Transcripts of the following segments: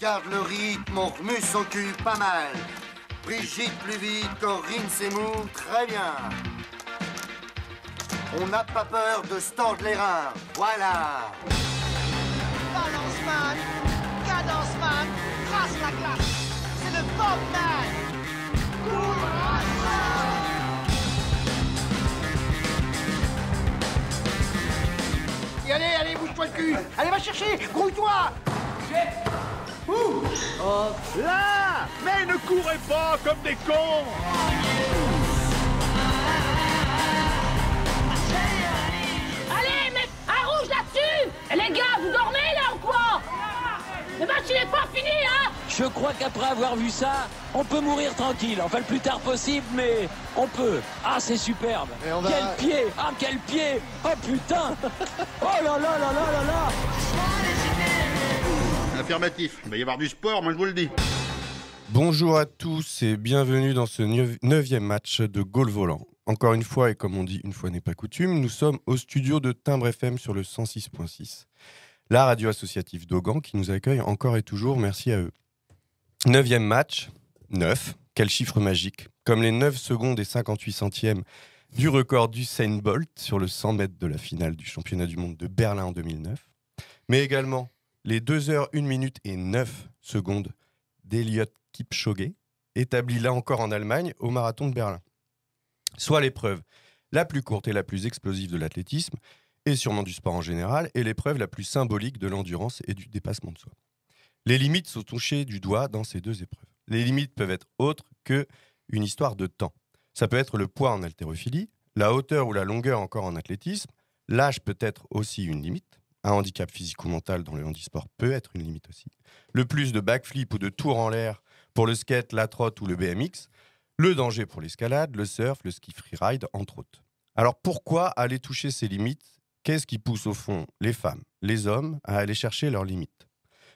garde le rythme, on remue son cul pas mal. Brigitte plus vite, Corinne s'émoue, très bien. On n'a pas peur de se tordre les reins, voilà. Balance man, cadence man, trace la glace. C'est le Bob man. Et allez, bouge-toi le cul. Allez, va chercher, grouille-toi. Là! Mais ne courez pas comme des cons! Allez, mets un rouge là-dessus! Et les gars, vous dormez là ou quoi? Le match il est pas fini, hein? Je crois qu'après avoir vu ça, on peut mourir tranquille. Enfin, le plus tard possible, mais on peut. Ah, c'est superbe. Quel pied! Ah, quel pied! Oh putain! Oh là là là là là là! Affirmatif. Il va y avoir du sport, moi je vous le dis. Bonjour à tous et bienvenue dans ce 9e match de Goal Volant. Encore une fois, et comme on dit, une fois n'est pas coutume, nous sommes au studio de Timbre FM sur le 106.6. La radio associative d'Augan qui nous accueille encore et toujours, merci à eux. 9e match, 9, quel chiffre magique. Comme les 9 secondes et 58 centièmes du record d'Usain Bolt sur le 100 mètres de la finale du championnat du monde de Berlin en 2009. Mais également les 2 heures, 1 minute et 9 secondes d'Eliud Kipchoge, établi là encore en Allemagne au marathon de Berlin. Soit l'épreuve la plus courte et la plus explosive de l'athlétisme, et sûrement du sport en général, et l'épreuve la plus symbolique de l'endurance et du dépassement de soi. Les limites sont touchées du doigt dans ces deux épreuves. Les limites peuvent être autres qu'une histoire de temps. Ça peut être le poids en haltérophilie, la hauteur ou la longueur encore en athlétisme, l'âge peut être aussi une limite, un handicap physique ou mental dans le handisport peut être une limite aussi, le plus de backflip ou de tours en l'air pour le skate, la trotte ou le BMX, le danger pour l'escalade, le surf, le ski freeride, entre autres. Alors pourquoi aller toucher ces limites ? Qu'est-ce qui pousse au fond les femmes, les hommes à aller chercher leurs limites ?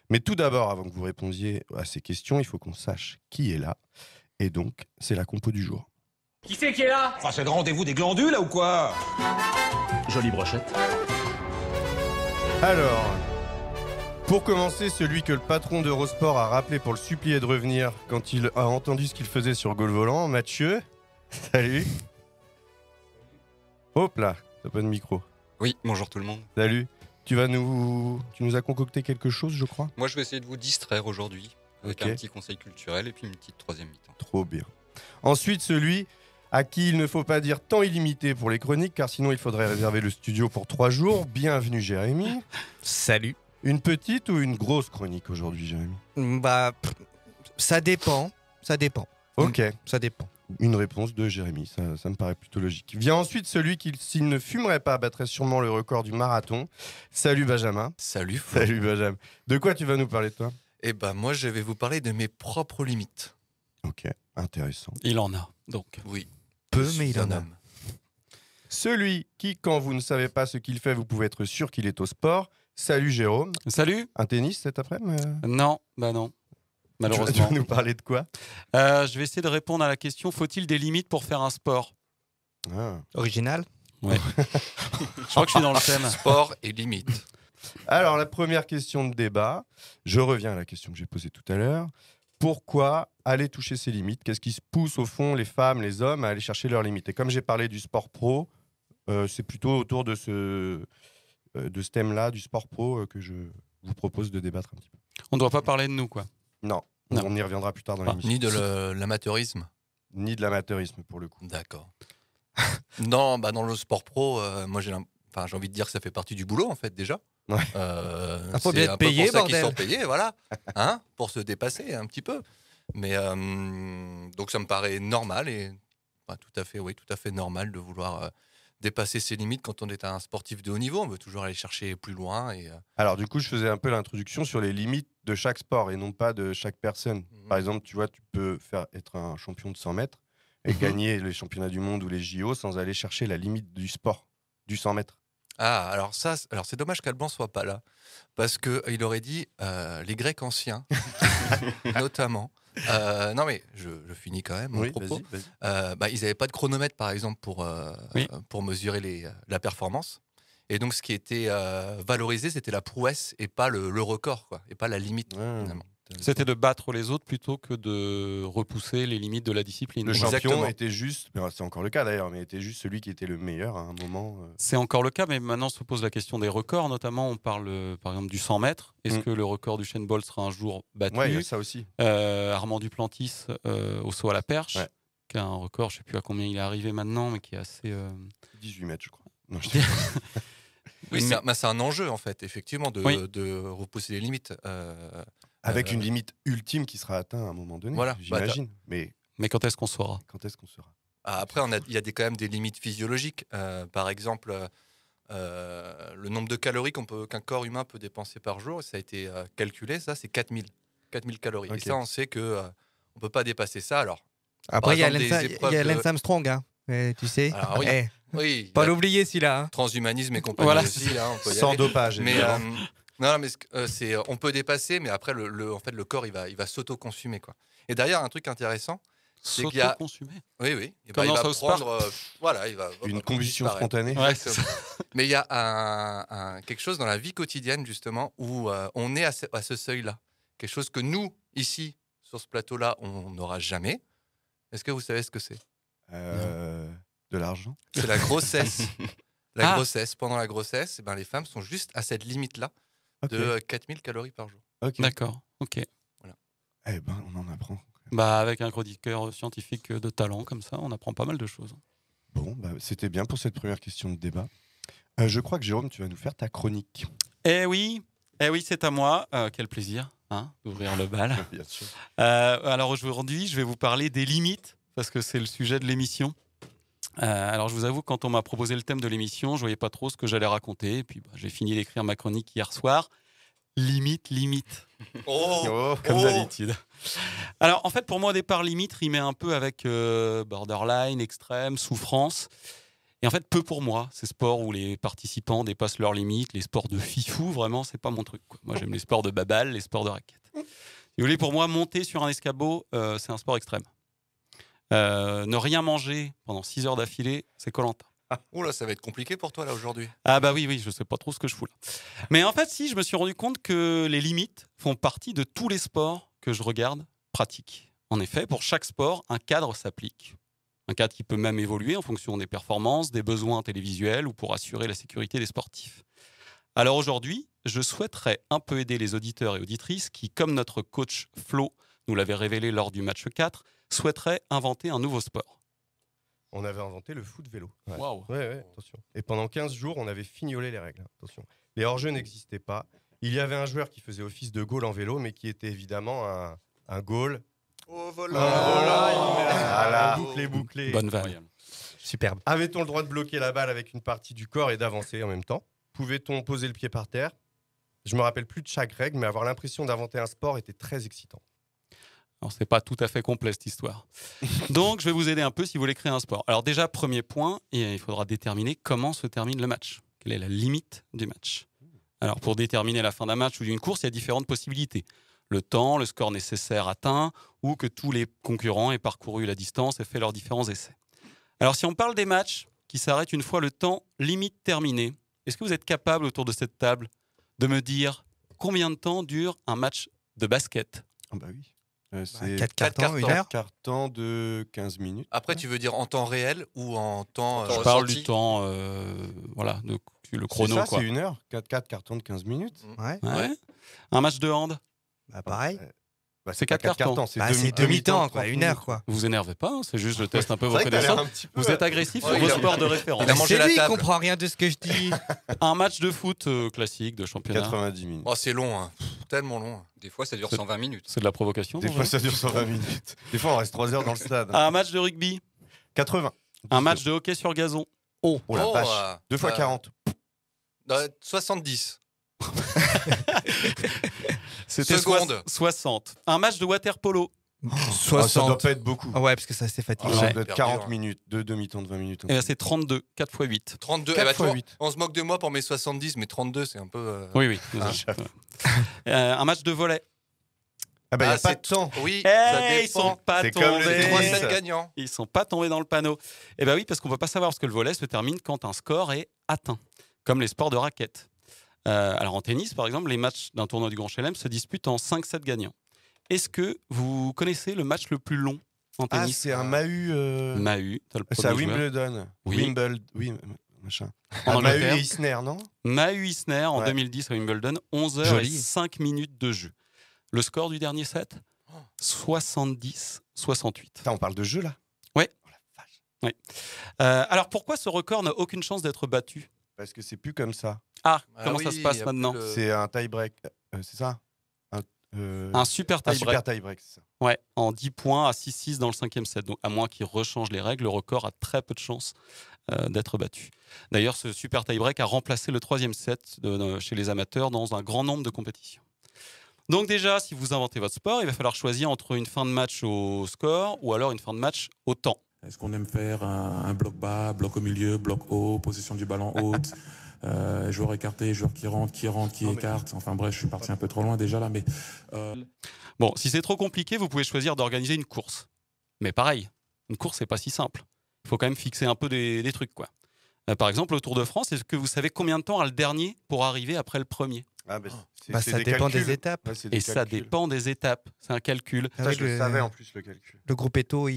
Mais tout d'abord, avant que vous répondiez à ces questions, il faut qu'on sache qui est là. Et donc, c'est la compo du jour. Qui c'est qui est là? Enfin, c'est le rendez-vous des glandules, là, ou quoi? Jolie brochette. Alors, pour commencer, celui que le patron d'Eurosport a rappelé pour le supplier de revenir quand il a entendu ce qu'il faisait sur Goal Volant, Mathieu, salut. Hop là, t'as pas de micro. Oui, bonjour tout le monde. Salut. Tu nous as concocté quelque chose, je crois. Moi, je vais essayer de vous distraire aujourd'hui avec Ok. un petit conseil culturel et puis une petite troisième mi-temps. Trop bien. Ensuite, celui à qui il ne faut pas dire temps illimité pour les chroniques, car sinon il faudrait réserver le studio pour 3 jours. Bienvenue, Jérémy. Salut. Une petite ou une grosse chronique aujourd'hui, Jérémy ? Ça dépend. Ok. Ça dépend. Une réponse de Jérémy, ça me paraît plutôt logique. Vient ensuite celui qui, s'il ne fumerait pas, battrait sûrement le record du marathon. Salut Benjamin. Salut Flo. Salut Benjamin. De quoi tu vas nous parler, toi ? Eh ben, moi, je vais vous parler de mes propres limites. Ok, intéressant. Il en a, donc. Oui. Peu, Je mais suis il en un a. homme. Celui qui, quand vous ne savez pas ce qu'il fait, vous pouvez être sûr qu'il est au sport. Salut Jérôme. Salut. Un tennis cet après-midi ? Non, bah non. Tu vas Malheureusement. nous parler de quoi ? Je vais essayer de répondre à la question, faut-il des limites pour faire un sport? Original. Ouais. Je crois que je suis dans le thème. Sport et limites. Alors, la première question de débat, je reviens à la question que j'ai posée tout à l'heure. Pourquoi aller toucher ses limites ? Qu'est-ce qui se pousse au fond les femmes, les hommes à aller chercher leurs limites ? Et comme j'ai parlé du sport pro, c'est plutôt autour de ce thème-là, du sport pro, que je vous propose de débattre un petit peu. On ne doit pas parler de nous, quoi. Non, Non. on y reviendra plus tard dans l'émission. Ni de l'amateurisme. Ni de l'amateurisme, pour le coup. D'accord. Non, bah dans le sport pro, moi j'ai envie de dire que ça fait partie du boulot en fait déjà. Ouais. Faut C'est bien être un peu payé, pour ça qu'ils bordel. sont payés, voilà, hein, pour se dépasser un petit peu. Mais donc ça me paraît normal et tout à fait normal de vouloir dépasser ses limites quand on est un sportif de haut niveau. On veut toujours aller chercher plus loin et Alors, du coup, je faisais un peu l'introduction sur les limites de chaque sport et non pas de chaque personne. Par exemple, tu vois, tu peux être un champion de 100 mètres et gagner les championnats du monde ou les JO sans aller chercher la limite du sport, du 100 mètres. Ah, alors c'est dommage qu'Alban soit pas là, parce qu'il aurait dit les Grecs anciens, notamment. Non mais je finis quand même mon propos. Vas-y. Ils n'avaient pas de chronomètre par exemple pour mesurer la performance. Et donc ce qui était valorisé, c'était la prouesse et pas le record, quoi, et pas la limite. Finalement. C'était de battre les autres plutôt que de repousser les limites de la discipline. Le champion Exactement. était juste, c'est encore le cas d'ailleurs, mais était juste celui qui était le meilleur à un moment. C'est encore le cas, mais maintenant se pose la question des records. Notamment, on parle par exemple du 100 mètres. Est-ce que le record du Usain Bolt sera un jour battu? Ouais, il y a ça aussi. Armand Duplantis au saut à la perche, qui a un record, je ne sais plus à combien il est arrivé maintenant, mais qui est assez... 18 mètres, je crois. Non, Oui, c'est un enjeu, en fait, effectivement, de repousser les limites. Avec une limite ultime qui sera atteinte à un moment donné, voilà, j'imagine. Mais quand est-ce qu'on saura? Après, il y a quand même des limites physiologiques. Par exemple, le nombre de calories qu'un corps humain peut dépenser par jour, ça a été calculé, ça, c'est 4000 calories. Okay. Et ça, on sait qu'on ne peut pas dépasser ça. Alors, après, il y a Lance Armstrong, hein. Tu sais. Alors, oui, pas l'oublier celui-là. Hein. Transhumanisme et compagnie aussi. Là, on peut sans dopage, mais on peut dépasser, mais après, en fait, le corps, il va s'auto-consumer, quoi. Et derrière, un truc intéressant, c'est qu'il y a... S'auto-consumer. Oui. Il va prendre... voilà, il va une combustion spontanée. Ouais, mais il y a quelque chose dans la vie quotidienne, justement, où on est à ce seuil-là. Quelque chose que nous, ici, sur ce plateau-là, on n'aura jamais. Est-ce que vous savez ce que c'est? De l'argent. C'est la grossesse. Grossesse. Pendant la grossesse, les femmes sont juste à cette limite-là de 4000 calories par jour. Okay. D'accord, ok. Voilà. On en apprend. Avec un chroniqueur scientifique de talent comme ça, on apprend pas mal de choses. Bon, c'était bien pour cette première question de débat. Je crois que Jérôme, tu vas nous faire ta chronique. Eh oui, c'est à moi. Quel plaisir d'ouvrir le bal. Bien sûr. Alors aujourd'hui, je vais vous parler des limites, parce que c'est le sujet de l'émission. Alors je vous avoue, quand on m'a proposé le thème de l'émission, je voyais pas trop ce que j'allais raconter. Et puis j'ai fini d'écrire ma chronique hier soir. Limite. Comme d'habitude. Alors en fait, pour moi, au départ, limite rimait un peu avec borderline, extrême, souffrance. Et en fait, peu pour moi. Ces sports où les participants dépassent leurs limites, les sports de fifou, vraiment, c'est pas mon truc, quoi. Moi, j'aime les sports de baballe, les sports de raquettes. Si vous voulez, pour moi, monter sur un escabeau, c'est un sport extrême. Ne rien manger pendant 6 heures d'affilée, c'est Koh-Lanta. Là, ça va être compliqué pour toi là aujourd'hui. Ah bah oui, je sais pas trop ce que je fous là. Mais en fait, je me suis rendu compte que les limites font partie de tous les sports que je regarde, pratique. En effet, pour chaque sport, un cadre s'applique. Un cadre qui peut même évoluer en fonction des performances, des besoins télévisuels ou pour assurer la sécurité des sportifs. Alors aujourd'hui, je souhaiterais un peu aider les auditeurs et auditrices qui, comme notre coach Flo nous l'avait révélé lors du match 4, souhaiteraient inventer un nouveau sport. On avait inventé le foot vélo. Waouh. Ouais, attention. Et pendant 15 jours, on avait fignolé les règles. Attention. Les hors-jeux n'existaient pas. Il y avait un joueur qui faisait office de goal en vélo, mais qui était évidemment un goal. Au volant. Voilà. Bouclé. Bonne vanne. Superbe. Avait-on le droit de bloquer la balle avec une partie du corps et d'avancer en même temps? Pouvait-on poser le pied par terre? Je me rappelle plus de chaque règle, mais avoir l'impression d'inventer un sport était très excitant. Alors, c'est pas tout à fait complet cette histoire. Donc, je vais vous aider un peu si vous voulez créer un sport. Alors déjà, premier point, il faudra déterminer comment se termine le match. Quelle est la limite du match? Alors, pour déterminer la fin d'un match ou d'une course, il y a différentes possibilités. Le temps, le score nécessaire atteint, ou que tous les concurrents aient parcouru la distance et fait leurs différents essais. Alors, si on parle des matchs qui s'arrêtent une fois le temps limite terminé, est-ce que vous êtes capable, autour de cette table, de me dire combien de temps dure un match de basket? Bah oui. C'est 4 cartons, 1 heure. Carton de 15 minutes. Après, tu veux dire en temps réel ou en temps Je parle du temps, le chrono. C'est ça, quoi. c'est 1 heure. 4 cartons de 15 minutes. Ouais. Un match de hand? Pareil. C'est 4 cartons. C'est demi-temps, quoi. 1 heure, quoi. Vous vous énervez pas, c'est juste je teste un peu vos connaissances. Vous êtes agressif sur vos sports de référence. C'est lui qui comprend rien de ce que je dis. Un match de foot classique, de championnat. 90 minutes. Oh, c'est long, hein. Tellement long. Des fois, ça dure 120 minutes. C'est de la provocation. Des fois, ça dure 120 minutes. Des fois, on reste 3 heures dans le stade. Un match de rugby. 80. Un match de hockey sur gazon. Oh la vache. 2 fois 40. 70. C'était 60. Un match de water polo. 60. Ça doit pas être beaucoup. Ouais, parce que ça, c'est fatigant. Ça doit être 40 minutes. 2 demi-temps de 20 minutes. Et c'est 32. 4 x 8. 32. 4 fois 8. On se moque de moi pour mes 70, mais 32, c'est un peu... Oui. Un match de volley. Ah bah, il n'y a pas de temps. Oui, ça dépend. Ils sont pas C'est comme tombés. le 3-7 gagnants. Ils sont pas tombés dans le panneau. Eh bien oui, parce qu'on ne peut pas savoir, parce que le volley se termine quand un score est atteint, comme les sports de raquettes. Alors en tennis, par exemple, les matchs d'un tournoi du Grand Chelem se disputent en 5 sets gagnants. Est-ce que vous connaissez le match le plus long en tennis? C'est un Mahut. Mahut, t'as le C'est à premier joueur. Wimbledon. Oui. Oui, machin. En Angleterre. Mahut et Isner, non? Mahut Isner en Ouais. 2010 à Wimbledon, 11h et Joli. 5 minutes de jeu. Le score du dernier set 70-68. Putain, on parle de jeu là? Ouais. Oh la vache. Alors pourquoi ce record n'a aucune chance d'être battu? Parce que c'est plus comme ça. Comment ça se passe maintenant? C'est un tie-break. C'est ça? Un super Un tie-break. super tie-break, c'est ça. Ouais, en 10 points à 6-6 dans le 5e set. Donc, à moins qu'ils rechangent les règles, le record a très peu de chances d'être battu. D'ailleurs, ce super tie-break a remplacé le 3e set chez les amateurs dans un grand nombre de compétitions. Donc déjà, si vous inventez votre sport, il va falloir choisir entre une fin de match au score ou alors une fin de match au temps. Est-ce qu'on aime faire un bloc bas, bloc au milieu, bloc haut, possession du ballon haute, joueur écarté, joueur qui écarte. Enfin bref, je suis parti un peu trop loin déjà là, mais... Bon, si c'est trop compliqué, vous pouvez choisir d'organiser une course. Mais pareil, une course, c'est pas si simple. Il faut quand même fixer un peu des trucs, quoi. Par exemple, au Tour de France, est-ce que vous savez combien de temps a le dernier pour arriver après le premier? Ça dépend des étapes. Ouais, c'est des Et ça calculs. dépend des étapes. C'est un calcul. Ça, je le savais en plus, le calcul. Le groupe Eto,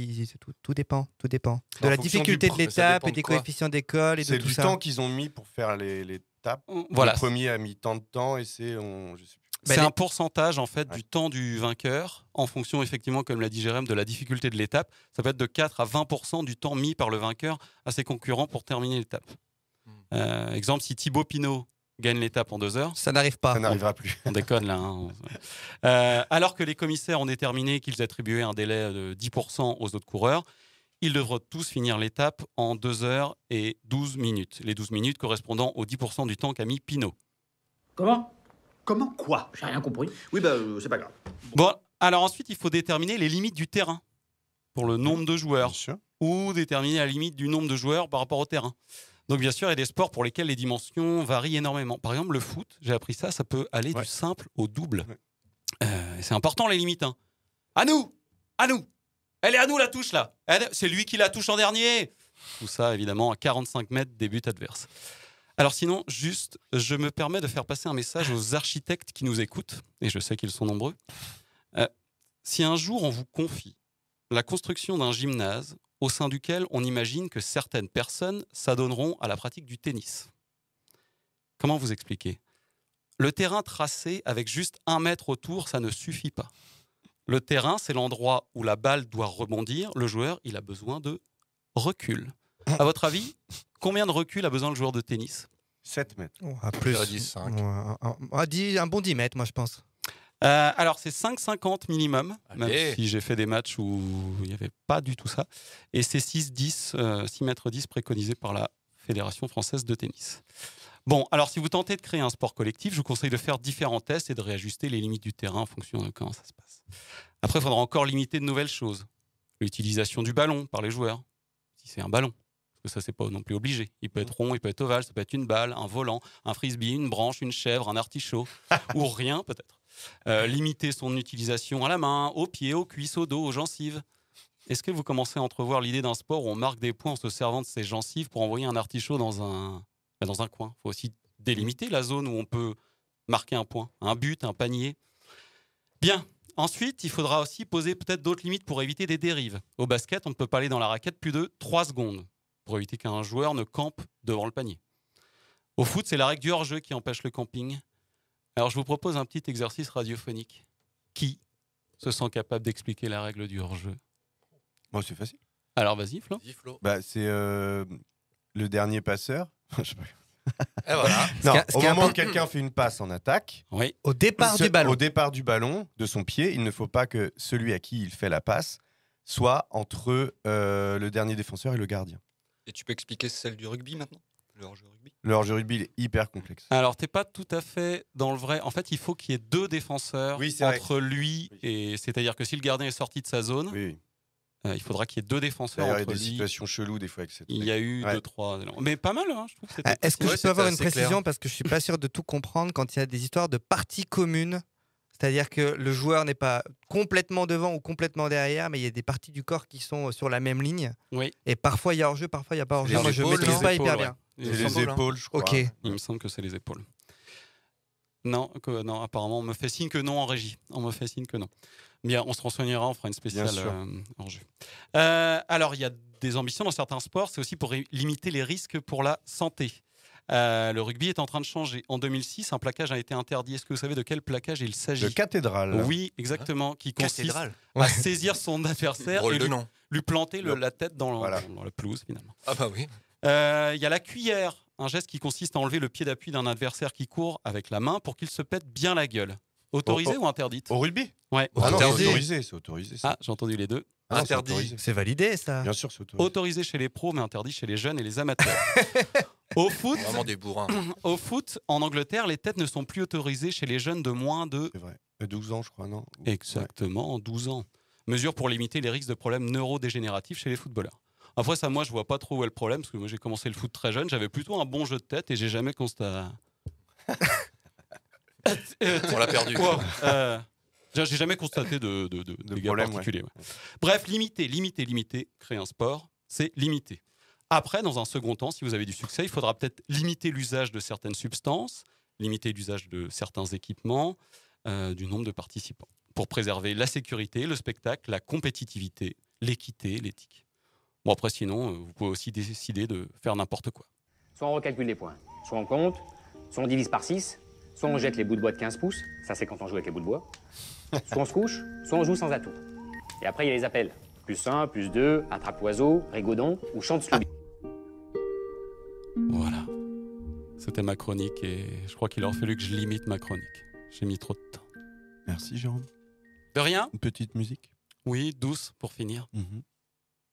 tout dépend. Tout dépend. En De la fonction difficulté du de ça l'étape dépend et de des quoi coefficients d'école et de C'est tout du ça. temps qu'ils ont mis pour faire l'étape. Voilà. Le premier a mis tant de temps et c'est... je sais plus. C'est un pourcentage en fait du temps du vainqueur en fonction effectivement, comme l'a dit Jérém, de la difficulté de l'étape. Ça peut être de 4 à 20% du temps mis par le vainqueur à ses concurrents pour terminer l'étape. Exemple, si Thibaut Pinot gagne l'étape en 2 heures, ça n'arrive pas. Ça n'arrivera plus. On déconne là. Alors que les commissaires ont déterminé qu'ils attribuaient un délai de 10% aux autres coureurs, ils devront tous finir l'étape en 2 heures et 12 minutes. Les 12 minutes correspondant aux 10% du temps qu'a mis Pinot. Comment quoi? J'ai rien compris. Oui, c'est pas grave. Bon, alors ensuite, il faut déterminer les limites du terrain pour le nombre de joueurs ou déterminer la limite du nombre de joueurs par rapport au terrain. Donc bien sûr, il y a des sports pour lesquels les dimensions varient énormément. Par exemple, le foot, j'ai appris ça, ça peut aller du simple au double. Et c'est important les limites. Hein. À nous. Elle est à nous la touche là. C'est lui qui la touche en dernier. Tout ça évidemment à 45 mètres des buts adverses. Alors sinon, juste, je me permets de faire passer un message aux architectes qui nous écoutent, et je sais qu'ils sont nombreux. Si un jour on vous confie la construction d'un gymnase au sein duquel on imagine que certaines personnes s'adonneront à la pratique du tennis, comment vous expliquer? Le terrain tracé avec juste 1 mètre autour, ça ne suffit pas. Le terrain, c'est l'endroit où la balle doit rebondir. Le joueur, il a besoin de recul. À votre avis, combien de recul a besoin le joueur de tennis? 7 mètres. Plus. 5. Un bon 10 mètres, moi, je pense. Alors, c'est 5,50 minimum, Allez. même si j'ai fait des matchs où il n'y avait pas du tout ça. Et c'est 6 mètres 10 préconisé par la Fédération française de tennis. Bon, alors si vous tentez de créer un sport collectif, je vous conseille de faire différents tests et de réajuster les limites du terrain en fonction de comment ça se passe. Après, il faudra encore limiter de nouvelles choses. L'utilisation du ballon par les joueurs, si c'est un ballon. Parce que ça, c'est pas non plus obligé. Il peut être rond, il peut être ovale, ça peut être une balle, un volant, un frisbee, une branche, une chèvre, un artichaut, ou rien peut-être. Limiter son utilisation à la main, aux pieds, aux cuisses, au dos, aux gencives. Est-ce que vous commencez à entrevoir l'idée d'un sport où on marque des points en se servant de ses gencives pour envoyer un artichaut dans un coin? Il faut aussi délimiter la zone où on peut marquer un point, un but, un panier. Bien. Ensuite, il faudra aussi poser peut-être d'autres limites pour éviter des dérives. Au basket, on ne peut pas aller dans la raquette plus de 3 secondes pour éviter qu'un joueur ne campe devant le panier. Au foot, c'est la règle du hors-jeu qui empêche le camping. Alors, je vous propose un petit exercice radiophonique. Qui se sent capable d'expliquer la règle du hors-jeu? Bon, c'est facile. Alors, vas-y, Flo. C'est le dernier passeur. Je sais pas. Et voilà. Non, au moment où quelqu'un fait une passe en attaque, au départ du ballon, de son pied, il ne faut pas que celui à qui il fait la passe soit entre le dernier défenseur et le gardien. Et tu peux expliquer celle du rugby maintenant? Le hors-jeu rugby? Le hors-jeu rugby, il est hyper complexe. Alors, t'es pas tout à fait dans le vrai. En fait, il faut qu'il y ait 2 défenseurs entre lui et... C'est-à-dire que si le gardien est sorti de sa zone, il faudra qu'il y ait 2 défenseurs entre lui. Il y a des situations cheloues des fois avec cette... Il y a eu 2-3... Mais pas mal, hein, je trouve. Est-ce que je peux avoir une précision? Parce que je suis pas sûr de tout comprendre quand il y a des histoires de parties communes. C'est-à-dire que le joueur n'est pas complètement devant ou complètement derrière, mais il y a des parties du corps qui sont sur la même ligne. Oui. Et parfois il y a hors-jeu, parfois il n'y a pas hors-jeu. Moi, je ne maîtrise pas hyper bien. C'est les épaules, je crois. Ok. Il me semble que c'est les épaules. Non, apparemment, on me fait signe que non en régie. On me fait signe que non. Bien, on se renseignera, on fera une spéciale en jeu. Alors, il y a des ambitions dans certains sports, c'est aussi pour limiter les risques pour la santé. Le rugby est en train de changer. En 2006, un plaquage a été interdit. Est-ce que vous savez de quel plaquage il s'agit ? De cathédrale. Oui, exactement, qui consiste à saisir son adversaire et lui planter la tête dans la pelouse, finalement. Ah bah oui. Il y a la cuillère, un geste qui consiste à enlever le pied d'appui d'un adversaire qui court avec la main pour qu'il se pète bien la gueule. Autorisé ou interdite ? Au rugby ? Ouais. Ah non, c'est autorisé. Ça. Ah, j'ai entendu les deux. Ah non, interdit. C'est validé, ça. Bien sûr, c'est autorisé. Autorisé chez les pros, mais interdit chez les jeunes et les amateurs. Au foot, vraiment des bourrins. Au foot, en Angleterre, les têtes ne sont plus autorisées chez les jeunes de moins de... C'est vrai. 12 ans, je crois, non ? Exactement, 12 ans. Mesure pour limiter les risques de problèmes neurodégénératifs chez les footballeurs. Après ça, moi, je vois pas trop où est le problème, parce que moi, j'ai commencé le foot très jeune, j'avais plutôt un bon jeu de tête et j'ai jamais constaté... On l'a perdu. J'ai jamais constaté de dégâts particuliers. Ouais. Bref, limiter, créer un sport, c'est limiter. Après, dans un second temps, si vous avez du succès, il faudra peut-être limiter l'usage de certaines substances, limiter l'usage de certains équipements, du nombre de participants, pour préserver la sécurité, le spectacle, la compétitivité, l'équité, l'éthique. Bon, après, sinon, vous pouvez aussi décider de faire n'importe quoi. Soit on recalcule les points, soit on compte, soit on divise par 6, soit on jette les bouts de bois de 15 pouces, ça c'est quand on joue avec les bouts de bois, soit on se couche, soit on joue sans atout. Et après, il y a les appels. Plus 1, plus 2, attrape-oiseau, rigodon ou chante slobby. Voilà. C'était ma chronique et je crois qu'il aurait fallu que je limite ma chronique. J'ai mis trop de temps. Merci, Jérôme. De rien. Une petite musique ? Oui, douce pour finir.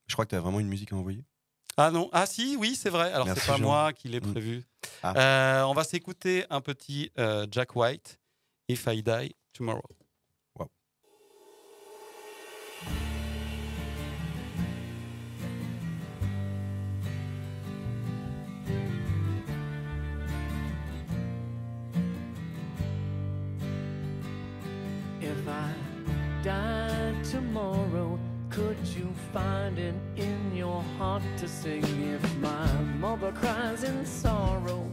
Je crois que tu as vraiment une musique à envoyer. Ah non, ah si, oui, c'est vrai. Alors c'est pas Jean. moi qui l'ai prévu. On va s'écouter un petit Jack White, If I Die Tomorrow. Wow. If I died tomorrow, could you find it in your heart to sing? If my mother cries in sorrow,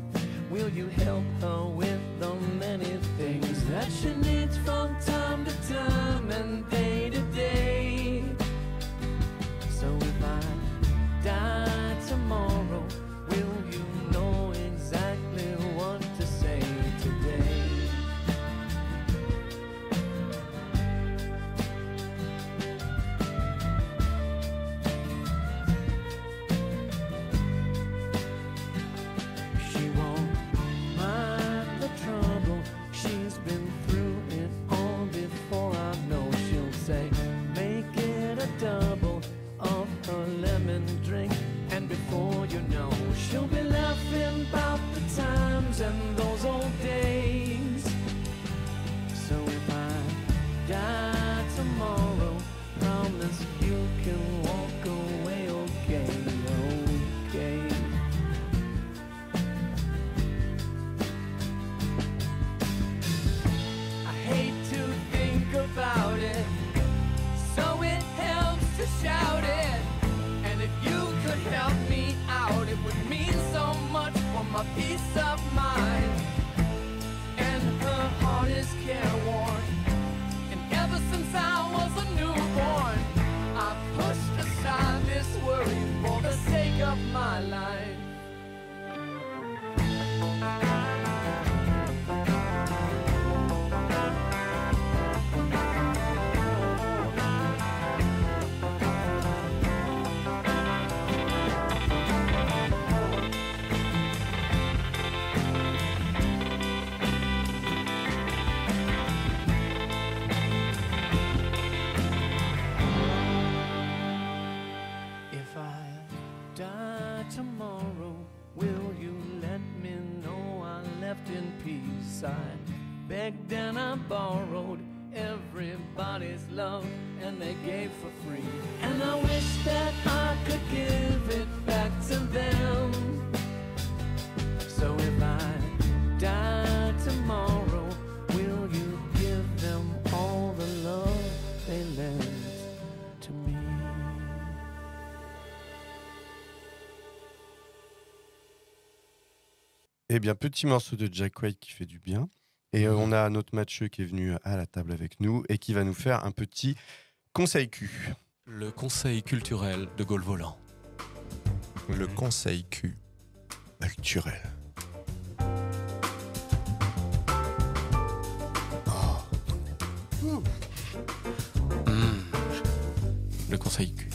will you help her with the many things that she needs from time to time and day to day? So if I die tomorrow, will you know exactly what to say today? She won't mind the trouble. She's been through it all before. I know she'll say, make it a double of her lemon drink. And before you know, she'll be laughing about the times and those old days. So if I die tomorrow, promise you can walk away okay, okay. I hate to think about it, so it helps to shout it. And if you could help me out, it would mean so much for my peace of mind. And her heart is careworn, and ever since I was a newborn, I pushed aside this worry for the sake of my life. If I die tomorrow, will you let me know I left in peace? I begged and I borrowed everybody's love, and they gave for free. And I wish that I could give it back to them. So if I die tomorrow, will you give them all the love they lent to me? Eh bien, petit morceau de Jack White qui fait du bien. Et on a notre Mathieu qui est venu à la table avec nous et qui va nous faire un petit conseil Q. Le conseil culturel de Gaulle Volant. Le conseil Q. Culturel. Le conseil Q.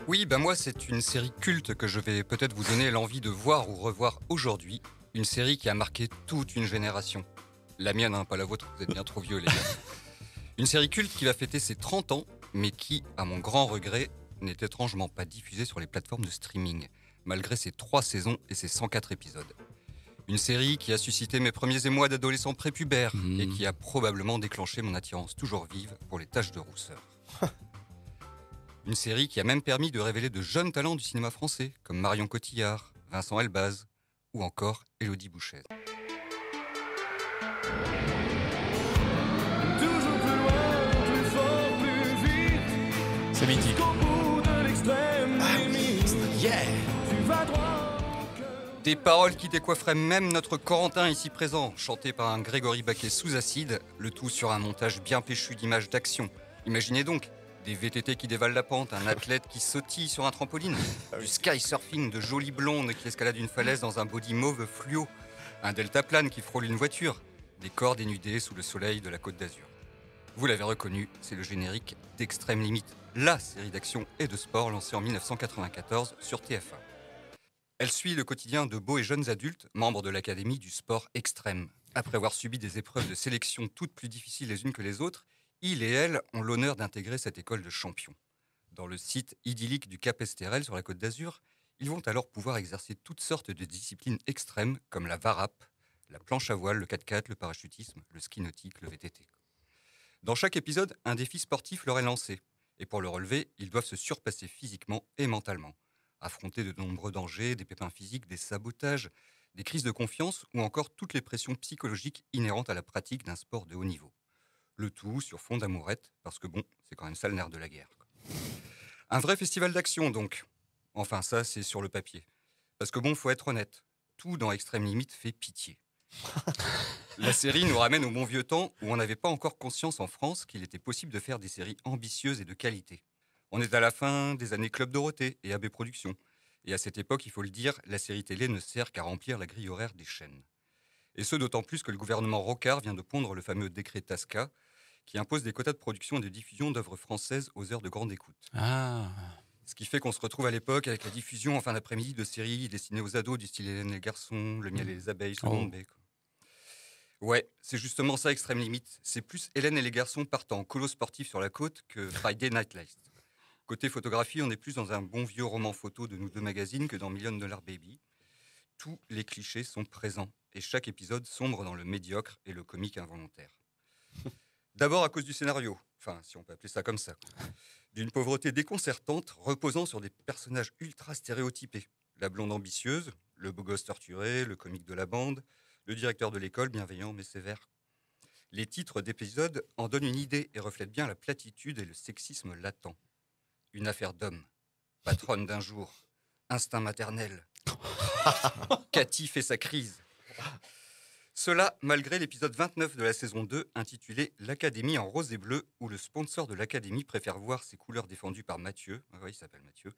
Oui, bah moi, c'est une série culte que je vais peut-être vous donner l'envie de voir ou revoir aujourd'hui. Une série qui a marqué toute une génération. La mienne, hein, pas la vôtre, vous êtes bien trop vieux, les gars. Une série culte qui va fêter ses 30 ans, mais qui, à mon grand regret, n'est étrangement pas diffusée sur les plateformes de streaming, malgré ses 3 saisons et ses 104 épisodes. Une série qui a suscité mes premiers émois d'adolescent prépubère et qui a probablement déclenché mon attirance toujours vive pour les taches de rousseur. Une série qui a même permis de révéler de jeunes talents du cinéma français, comme Marion Cotillard, Vincent Elbaz ou encore Élodie Bouchez. C'est mythique. Des paroles qui décoifferaient même notre Corentin ici présent, chanté par un Grégory Baquet sous acide, le tout sur un montage bien péchu d'images d'action. Imaginez donc, des VTT qui dévalent la pente, un athlète qui sautille sur un trampoline, du sky surfing de jolies blondes qui escaladent une falaise dans un body mauve fluo, un deltaplane qui frôle une voiture, des corps dénudés sous le soleil de la Côte d'Azur. Vous l'avez reconnu, c'est le générique d'Extrême Limite, la série d'action et de sport lancée en 1994 sur TF1. Elle suit le quotidien de beaux et jeunes adultes, membres de l'Académie du sport extrême. Après avoir subi des épreuves de sélection toutes plus difficiles les unes que les autres, ils et elles ont l'honneur d'intégrer cette école de champions. Dans le site idyllique du Cap Esterel sur la Côte d'Azur, ils vont alors pouvoir exercer toutes sortes de disciplines extrêmes comme la varap, la planche à voile, le 4x4, le parachutisme, le ski nautique, le VTT. Dans chaque épisode, un défi sportif leur est lancé. Et pour le relever, ils doivent se surpasser physiquement et mentalement. Affronter de nombreux dangers, des pépins physiques, des sabotages, des crises de confiance ou encore toutes les pressions psychologiques inhérentes à la pratique d'un sport de haut niveau. Le tout sur fond d'amourette, parce que bon, c'est quand même ça le nerf de la guerre. Un vrai festival d'action donc. Enfin ça, c'est sur le papier. Parce que bon, faut être honnête, tout dans Extrême Limite fait pitié. La série nous ramène au bon vieux temps où on n'avait pas encore conscience en France qu'il était possible de faire des séries ambitieuses et de qualité. On est à la fin des années Club Dorothée et AB Productions. Et à cette époque, il faut le dire, la série télé ne sert qu'à remplir la grille horaire des chaînes. Et ce, d'autant plus que le gouvernement Rocard vient de pondre le fameux décret TASCA qui impose des quotas de production et de diffusion d'œuvres françaises aux heures de grande écoute. Ce qui fait qu'on se retrouve à l'époque avec la diffusion en fin d'après-midi de séries destinées aux ados du style Hélène et les garçons, Le miel et les abeilles, Seconde B. Ouais, c'est justement ça Extrême Limite. C'est plus Hélène et les garçons partant en colo sportif sur la côte que Friday Night Lights. Côté photographie, on est plus dans un bon vieux roman photo de Nous Deux Magazine que dans $1 Million Baby. Tous les clichés sont présents et chaque épisode sombre dans le médiocre et le comique involontaire. D'abord à cause du scénario, enfin si on peut appeler ça comme ça, d'une pauvreté déconcertante reposant sur des personnages ultra stéréotypés. La blonde ambitieuse, le beau gosse torturé, le comique de la bande, le directeur de l'école bienveillant mais sévère. Les titres d'épisodes en donnent une idée et reflètent bien la platitude et le sexisme latent. Une affaire d'homme, patronne d'un jour, instinct maternel. Cathy fait sa crise. Cela, malgré l'épisode 29 de la saison 2, intitulé « L'Académie en rose et bleu », où le sponsor de l'Académie préfère voir ses couleurs défendues par Mathieu, oui, il s'appelle Mathieu,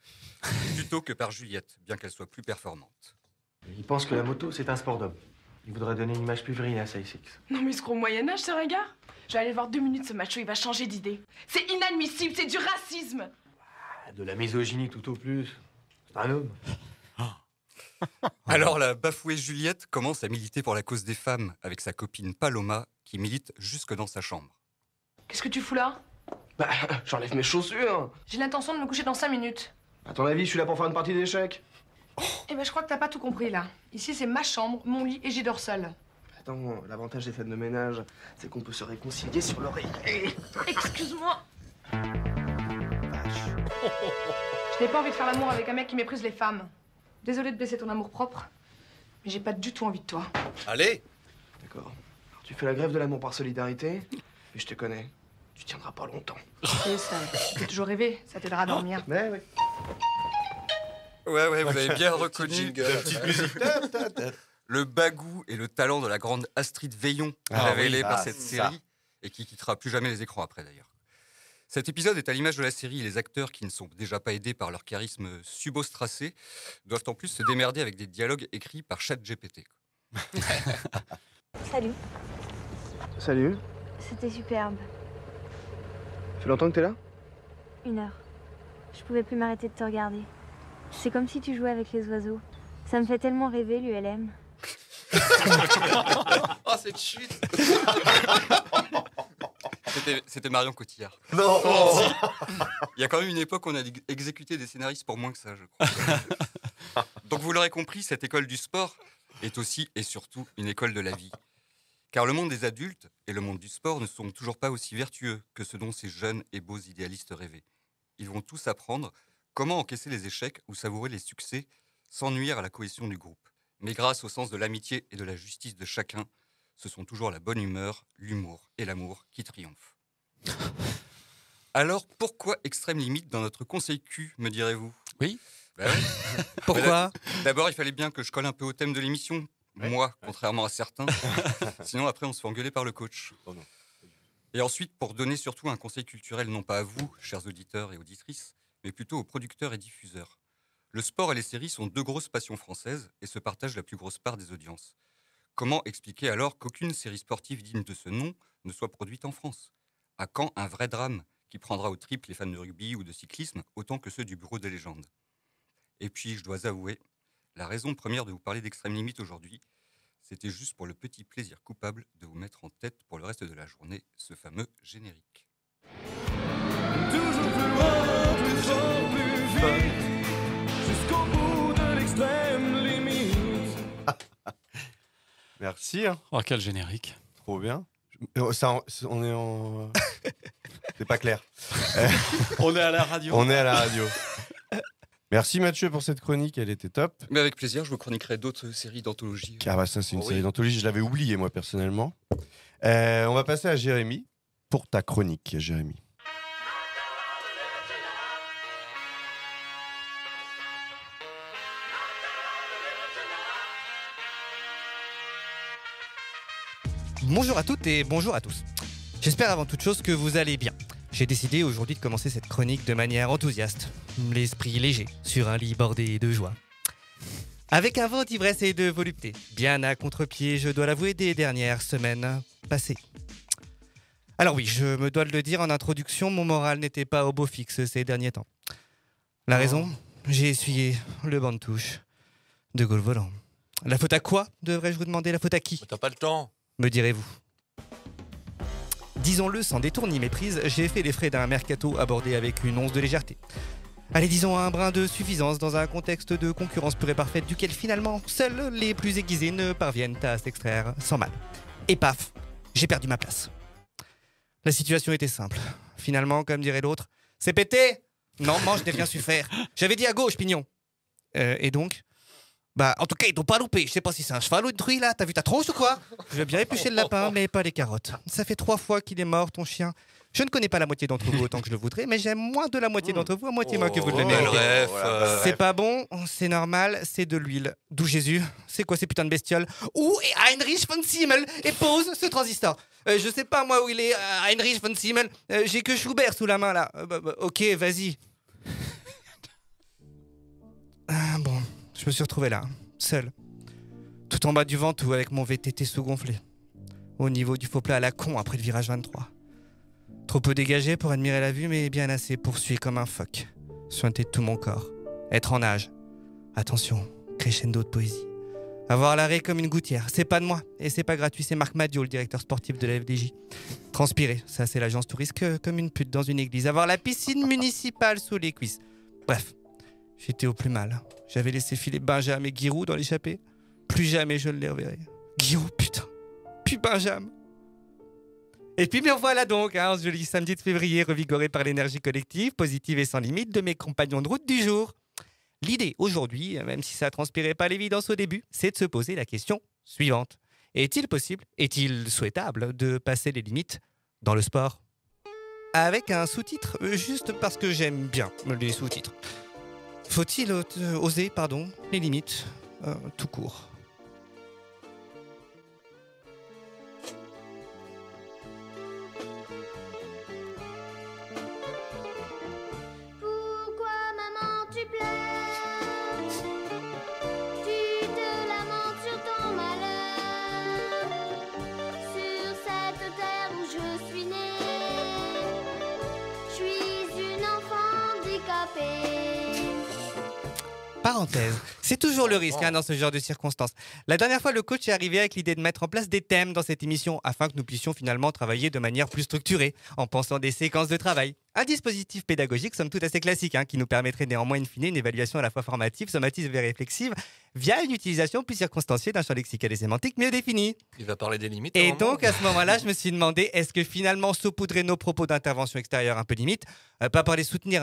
plutôt que par Juliette, bien qu'elle soit plus performante. Il pense que la moto, c'est un sport d'homme. Il voudrait donner une image plus virile à SpaceX. Non mais il se croit au Moyen-Âge, ce regard. Je vais aller voir 2 minutes ce macho, il va changer d'idée. C'est inadmissible, c'est du racisme. De la misogynie tout au plus. C'est un homme. Alors la bafouée Juliette commence à militer pour la cause des femmes avec sa copine Paloma qui milite jusque dans sa chambre. Qu'est-ce que tu fous là? Bah, j'enlève mes chaussures. J'ai l'intention de me coucher dans 5 minutes. À ton avis, je suis là pour faire une partie d'échecs? Eh ben je crois que t'as pas tout compris là. Ici c'est ma chambre, mon lit et j'y dors seule. Attends, l'avantage des fêtes de ménage, c'est qu'on peut se réconcilier sur l'oreiller. Excuse-moi. Je n'ai pas envie de faire l'amour avec un mec qui méprise les femmes. Désolée de blesser ton amour-propre, mais j'ai pas du tout envie de toi. Allez! D'accord. Alors, tu fais la grève de l'amour par solidarité, et je te connais. Tu tiendras pas longtemps. C'est ça. Tu peux toujours rêver, ça t'aidera à dormir. Mais oui. Ouais, vous avez bien reconnu. La petite musique. Le bagou et le talent de la grande Astrid Veillon, révélé par cette série, et qui quittera plus jamais les écrans après d'ailleurs. Cet épisode est à l'image de la série, et les acteurs qui ne sont déjà pas aidés par leur charisme subostracé doivent en plus se démerder avec des dialogues écrits par ChatGPT. Salut, Salut. c'était superbe. Ça fait longtemps que t'es là? 1 heure. Je pouvais plus m'arrêter de te regarder. C'est comme si tu jouais avec les oiseaux. Ça me fait tellement rêver, l'ULM. Oh, cette chute. C'était Marion Cotillard. Non. Il y a quand même une époque où on a exécuté des scénaristes pour moins que ça, je crois. Donc vous l'aurez compris, cette école du sport est aussi et surtout une école de la vie. Car le monde des adultes et le monde du sport ne sont toujours pas aussi vertueux que ce dont ces jeunes et beaux idéalistes rêvaient. Ils vont tous apprendre comment encaisser les échecs ou savourer les succès sans nuire à la cohésion du groupe. Mais grâce au sens de l'amitié et de la justice de chacun, ce sont toujours la bonne humeur, l'humour et l'amour qui triomphent. Alors, pourquoi Extrême Limite dans notre conseil Q, me direz-vous? Oui. Ben ouais. Pourquoi? D'abord, il fallait bien que je colle un peu au thème de l'émission. Moi, contrairement à certains. Sinon, après, on se fait engueuler par le coach. Oh non. Et ensuite, pour donner surtout un conseil culturel, non pas à vous, chers auditeurs et auditrices, mais plutôt aux producteurs et diffuseurs. Le sport et les séries sont 2 grosses passions françaises et se partagent la plus grosse part des audiences. Comment expliquer alors qu'aucune série sportive digne de ce nom ne soit produite en France? À quand un vrai drame qui prendra au triple les fans de rugby ou de cyclisme autant que ceux du bureau des légendes? Et puis, je dois avouer, la raison première de vous parler d'Extrême Limite aujourd'hui, c'était juste pour le petit plaisir coupable de vous mettre en tête pour le reste de la journée ce fameux générique. Toujours plus loin, toujours plus vite, jusqu'au bout de l'extrême limite. Merci. Hein. Oh, quel générique. Trop bien. On est en... C'est pas clair. On est à la radio. On est à la radio. Merci Mathieu pour cette chronique, elle était top. Mais avec plaisir, je vous chroniquerai d'autres séries d'anthologie. Ah bah ça c'est une série d'anthologie, je l'avais oublié moi personnellement. On va passer à Jérémy pour ta chronique, Jérémy. Bonjour à toutes et bonjour à tous. J'espère avant toute chose que vous allez bien. J'ai décidé aujourd'hui de commencer cette chronique de manière enthousiaste, l'esprit léger, sur un lit bordé de joie. Avec un vent d'ivresse et de volupté, bien à contre-pied, je dois l'avouer, des dernières semaines passées. Alors oui, je me dois de le dire en introduction, mon moral n'était pas au beau fixe ces derniers temps. La raison, j'ai essuyé le banc de touche de Gaulle Volant. La faute à quoi, devrais-je vous demander? La faute à qui? T'as pas le temps, me direz-vous. Disons-le sans détour ni méprise, j'ai fait les frais d'un mercato abordé avec une once de légèreté. Allez, disons un brin de suffisance dans un contexte de concurrence pure et parfaite duquel finalement seuls les plus aiguisés ne parviennent à s'extraire sans mal. Et paf, j'ai perdu ma place. La situation était simple. Finalement, comme dirait l'autre, c'est pété! Non, moi je n'ai rien su faire. J'avais dit à gauche, pignon. Et donc? Bah, en tout cas, ils t'ont pas loupé. Je sais pas si c'est un cheval ou une truie, là. T'as vu ta tronche ou quoi? Je veux bien éplucher le lapin, mais pas les carottes. Ça fait 3 fois qu'il est mort, ton chien. Je ne connais pas la moitié d'entre vous autant que je le voudrais, mais j'aime moins de la moitié d'entre vous à moitié moins que vous le méritez. C'est pas bon, c'est normal, c'est de l'huile. D'où Jésus? C'est quoi ces putains de bestioles? Où est Heinrich von Simmel? Et pose ce transistor. Je sais pas moi où il est, Heinrich von Simmel. J'ai que Schubert sous la main, là. Ok, vas-y. Bon, je me suis retrouvé là, seul. Tout en bas du Ventoux avec mon VTT sous-gonflé. Au niveau du faux plat à la con après le virage 23. Trop peu dégagé pour admirer la vue, mais bien assez pour suer comme un phoque. Sointer tout mon corps. Être en nage. Attention, crescendo de poésie. Avoir l'arrêt comme une gouttière. C'est pas de moi. Et c'est pas gratuit, c'est Marc Madio, le directeur sportif de la FDJ. Transpirer, ça c'est l'agence touriste comme une pute dans une église. Avoir la piscine municipale sous les cuisses. Bref, j'étais au plus mal. J'avais laissé filer Benjamin et Giroud dans l'échappée. Plus jamais je ne les reverrai. Giroud, putain. Puis Benjamin. Et puis me voilà donc, ce joli samedi de février, revigoré par l'énergie collective, positive et sans limite de mes compagnons de route du jour. L'idée aujourd'hui, même si ça transpirait pas l'évidence au début, c'est de se poser la question suivante. Est-il possible, est-il souhaitable de passer les limites dans le sport? Avec un sous-titre, juste parce que j'aime bien les sous-titres. Faut-il oser, les limites, tout court? je suis née. Je suis une enfant handicapée. Parenthèse, c'est toujours le risque dans ce genre de circonstances. La dernière fois, le coach est arrivé avec l'idée de mettre en place des thèmes dans cette émission afin que nous puissions finalement travailler de manière plus structurée en pensant des séquences de travail. Un dispositif pédagogique somme toute assez classique qui nous permettrait néanmoins in fine une évaluation à la fois formative, sommative et réflexive via une utilisation plus circonstanciée d'un champ lexical et sémantique mieux défini. Il va parler des limites. Et donc à ce moment-là, je me suis demandé est-ce que finalement saupoudrer nos propos d'intervention extérieure un peu limite, pas pour les soutenir,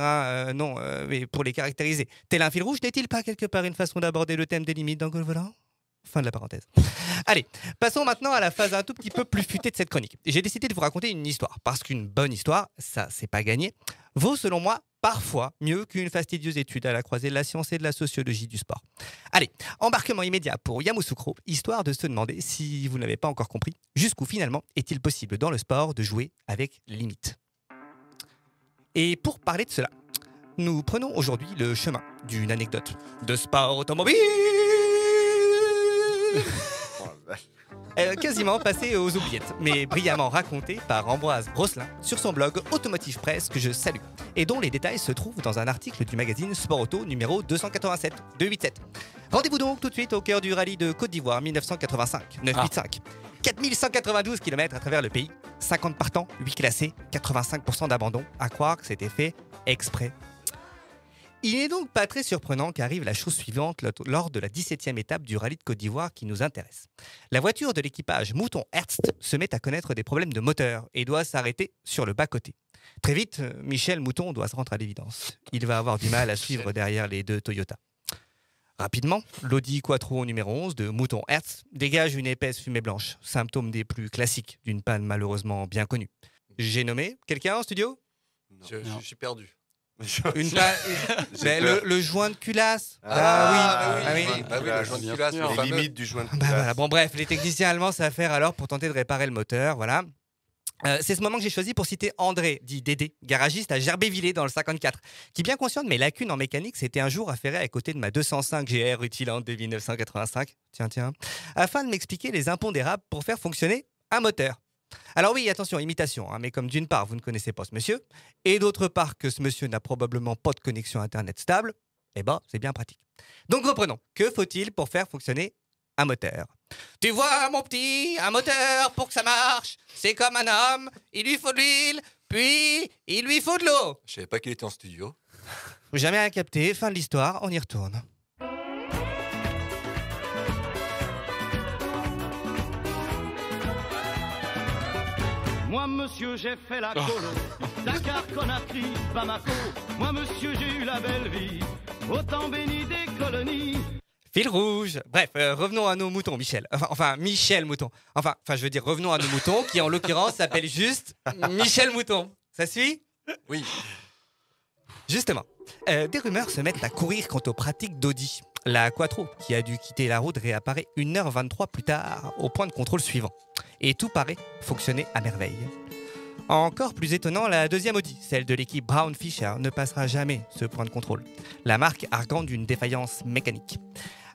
non, mais pour les caractériser. Tel un fil rouge, n'est-il pas quelque part une façon d'aborder le thème des limites dans Golf Volant ? Fin de la parenthèse. Allez, passons maintenant à la phase un tout petit peu plus futée de cette chronique. J'ai décidé de vous raconter une histoire, parce qu'une bonne histoire, ça c'est pas gagné, vaut selon moi parfois mieux qu'une fastidieuse étude à la croisée de la science et de la sociologie du sport. Allez, embarquement immédiat pour Yamoussoukro, histoire de se demander, si vous ne l'avez pas encore compris, jusqu'où finalement est-il possible dans le sport de jouer avec limite. Et pour parler de cela, nous prenons aujourd'hui le chemin d'une anecdote de sport automobile quasiment passée aux oubliettes, mais brillamment racontée par Ambroise Brosselin sur son blog Automotive Press que je salue, et dont les détails se trouvent dans un article du magazine Sport Auto numéro 287, 287. Rendez-vous donc tout de suite au cœur du rallye de Côte d'Ivoire 1985, 985. 4192 km à travers le pays, 50 partants, 8 classés, 85% d'abandon, à croire que c'était fait exprès. Il n'est donc pas très surprenant qu'arrive la chose suivante lors de la 17e étape du rallye de Côte d'Ivoire qui nous intéresse. La voiture de l'équipage Mouton Hertz se met à connaître des problèmes de moteur et doit s'arrêter sur le bas-côté. Très vite, Michel Mouton doit se rendre à l'évidence. Il va avoir du mal à suivre derrière les deux Toyota. Rapidement, l'Audi Quattro numéro 11 de Mouton Hertz dégage une épaisse fumée blanche, symptôme des plus classiques d'une panne malheureusement bien connue. J'ai nommé quelqu'un en studio ? Je suis perdu. Le joint de culasse. Oui, le joint de culasse. Les limites du joint de culasse. Voilà. Bon, bref, les techniciens allemands savent faire alors pour tenter de réparer le moteur. Voilà. C'est ce moment que j'ai choisi pour citer André, dit Dédé, garagiste à Gerbévillers dans le 54, qui, bien conscient de mes lacunes en mécanique, s'était un jour affairé à côté de ma 205 GR rutilante de 1985, tiens, afin de m'expliquer les impondérables pour faire fonctionner un moteur. Alors oui, attention, imitation, mais comme d'une part, vous ne connaissez pas ce monsieur, et d'autre part que ce monsieur n'a probablement pas de connexion Internet stable, eh ben, c'est bien pratique. Donc reprenons. Que faut-il pour faire fonctionner un moteur ? Tu vois, mon petit, un moteur, pour que ça marche, c'est comme un homme, il lui faut de l'huile, puis il lui faut de l'eau. Je savais pas qu'il était en studio. Jamais rien capté, fin de l'histoire, on y retourne. Moi, monsieur, j'ai fait la colo. Dakar, Conakry, Bamako. Moi, monsieur, j'ai eu la belle vie. Au temps béni des colonies. Fil rouge. Bref, revenons à nos moutons, Michel. Enfin, Michel Mouton. Enfin, je veux dire, revenons à nos moutons, qui en l'occurrence s'appellent juste Michel Mouton. Ça suit ? Oui. Justement, des rumeurs se mettent à courir quant aux pratiques d'Audi. La Quattro, qui a dû quitter la route, réapparaît 1h23 plus tard au point de contrôle suivant. Et tout paraît fonctionner à merveille. Encore plus étonnant, la deuxième Audi, celle de l'équipe Brown Fischer, ne passera jamais ce point de contrôle. La marque arguant d'une défaillance mécanique.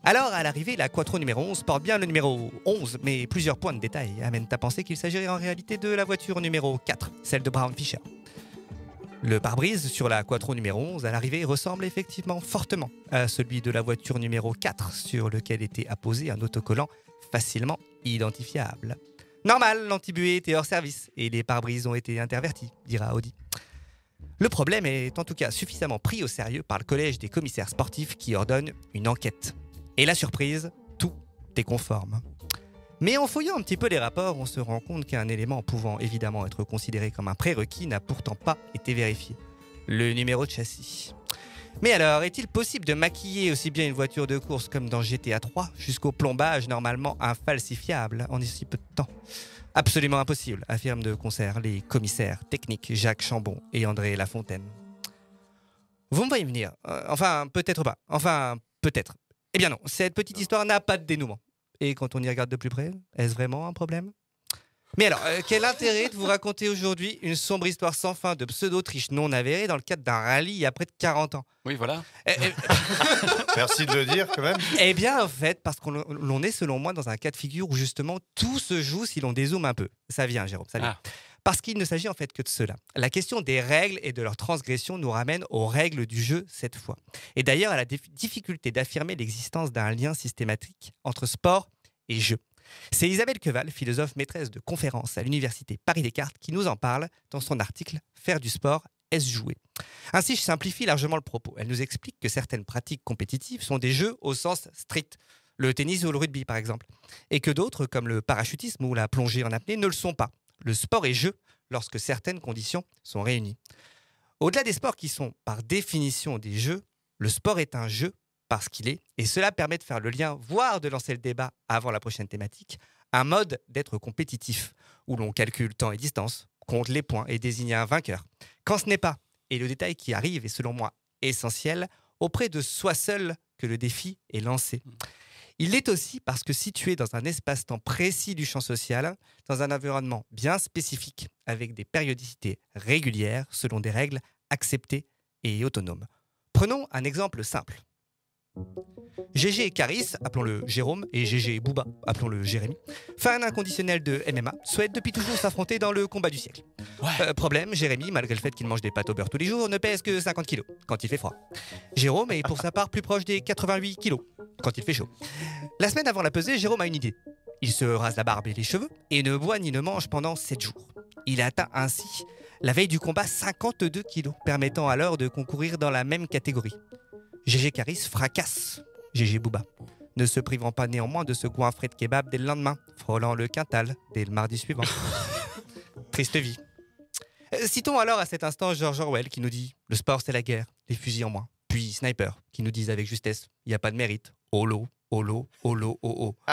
Alors, à l'arrivée, la Quattro numéro 11 porte bien le numéro 11, mais plusieurs points de détail amènent à penser qu'il s'agirait en réalité de la voiture numéro 4, celle de Brown Fischer. Le pare-brise sur la Quattro numéro 11 à l'arrivée ressemble effectivement fortement à celui de la voiture numéro 4 sur lequel était apposé un autocollant facilement identifiable. Normal, l'antibuée était hors service et les pare-brises ont été intervertis, dira Audi. Le problème est en tout cas suffisamment pris au sérieux par le collège des commissaires sportifs qui ordonne une enquête. Et la surprise, tout est conforme. Mais en fouillant un petit peu les rapports, on se rend compte qu'un élément pouvant évidemment être considéré comme un prérequis n'a pourtant pas été vérifié. Le numéro de châssis. Mais alors, est-il possible de maquiller aussi bien une voiture de course comme dans GTA 3 jusqu'au plombage normalement infalsifiable en si peu de temps ? Absolument impossible, affirment de concert les commissaires techniques Jacques Chambon et André Lafontaine. Vous me voyez venir. Enfin, peut-être pas. Enfin, peut-être. Eh bien non, cette petite histoire n'a pas de dénouement. Et quand on y regarde de plus près, est-ce vraiment un problème ? Mais alors, quel intérêt de vous raconter aujourd'hui une sombre histoire sans fin de pseudo-triche non avérée dans le cadre d'un rallye il y a près de 40 ans ? Oui, voilà. Merci de le dire, quand même. Eh bien, en fait, parce qu'on est, selon moi, dans un cas de figure où justement tout se joue si l'on dézoome un peu. Ça vient, Jérôme, ça vient. Parce qu'il ne s'agit en fait que de cela. La question des règles et de leur transgression nous ramène aux règles du jeu cette fois. Et d'ailleurs à la difficulté d'affirmer l'existence d'un lien systématique entre sport et jeu. C'est Isabelle Queval, philosophe maîtresse de conférences à l'université Paris-Descartes, qui nous en parle dans son article « Faire du sport, est-ce jouer ?» Ainsi, je simplifie largement le propos. Elle nous explique que certaines pratiques compétitives sont des jeux au sens strict, le tennis ou le rugby par exemple, et que d'autres, comme le parachutisme ou la plongée en apnée, ne le sont pas. Le sport est jeu lorsque certaines conditions sont réunies. Au-delà des sports qui sont par définition des jeux, le sport est un jeu parce qu'il est, et cela permet de faire le lien, voire de lancer le débat avant la prochaine thématique, un mode d'être compétitif, où l'on calcule temps et distance, compte les points et désigne un vainqueur. Quand ce n'est pas, et le détail qui arrive est selon moi essentiel, auprès de soi seul que le défi est lancé. Il l'est aussi parce que situé dans un espace-temps précis du champ social, dans un environnement bien spécifique, avec des périodicités régulières, selon des règles acceptées et autonomes. Prenons un exemple simple. Gégé et Caris, appelons-le Jérôme, et Gégé et Booba, appelons-le Jérémy, fan inconditionnel de MMA, souhaite depuis toujours s'affronter dans le combat du siècle. Problème, Jérémy, malgré le fait qu'il mange des pâtes au beurre tous les jours, ne pèse que 50 kilos quand il fait froid. Jérôme est pour sa part plus proche des 88 kilos quand il fait chaud. La semaine avant la pesée, Jérôme a une idée. Il se rase la barbe et les cheveux et ne boit ni ne mange pendant 7 jours. Il atteint ainsi, la veille du combat, 52 kilos, permettant alors de concourir dans la même catégorie. Gégé Caris fracasse Gégé Booba, ne se privant pas néanmoins de ce goinfret de kebab dès le lendemain, frôlant le quintal dès le mardi suivant. Triste vie. Citons alors à cet instant George Orwell qui nous dit « Le sport c'est la guerre, les fusils en moins ». Puis Sniper qui nous disent avec justesse « Il n'y a pas de mérite, holo, holo, holo, oh, oh ».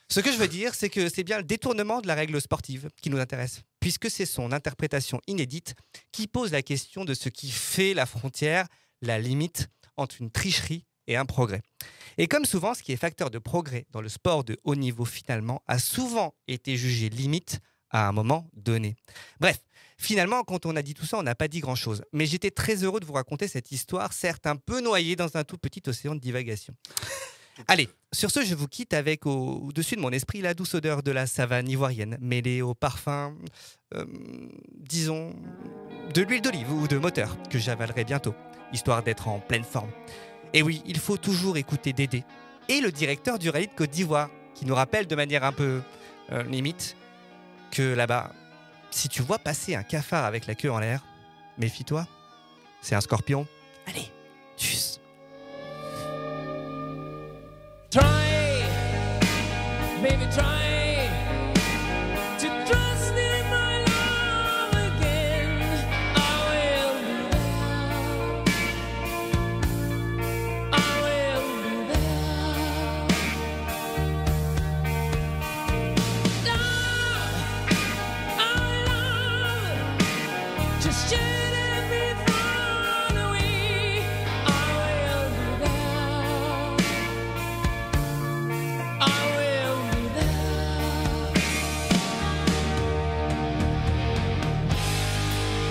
Ce que je veux dire, c'est que c'est bien le détournement de la règle sportive qui nous intéresse, puisque c'est son interprétation inédite qui pose la question de ce qui fait la frontière, la limite entre une tricherie et un progrès. Et comme souvent, ce qui est facteur de progrès dans le sport de haut niveau finalement a souvent été jugé limite à un moment donné. Bref, finalement, quand on a dit tout ça, on n'a pas dit grand-chose. Mais j'étais très heureux de vous raconter cette histoire, certes un peu noyée dans un tout petit océan de divagation. Allez, sur ce, je vous quitte avec au-dessus de mon esprit la douce odeur de la savane ivoirienne, mêlée au parfum, disons, de l'huile d'olive ou de moteur, que j'avalerai bientôt, histoire d'être en pleine forme. Et oui, il faut toujours écouter Dédé et le directeur du rallye de Côte d'Ivoire, qui nous rappelle de manière un peu limite que là-bas, si tu vois passer un cafard avec la queue en l'air, méfie-toi, c'est un scorpion. Allez, tchuss. Try, baby, try to trust in my love again. I will do that. I will do that. Love, just shed every frown away. I will do that. I will do that.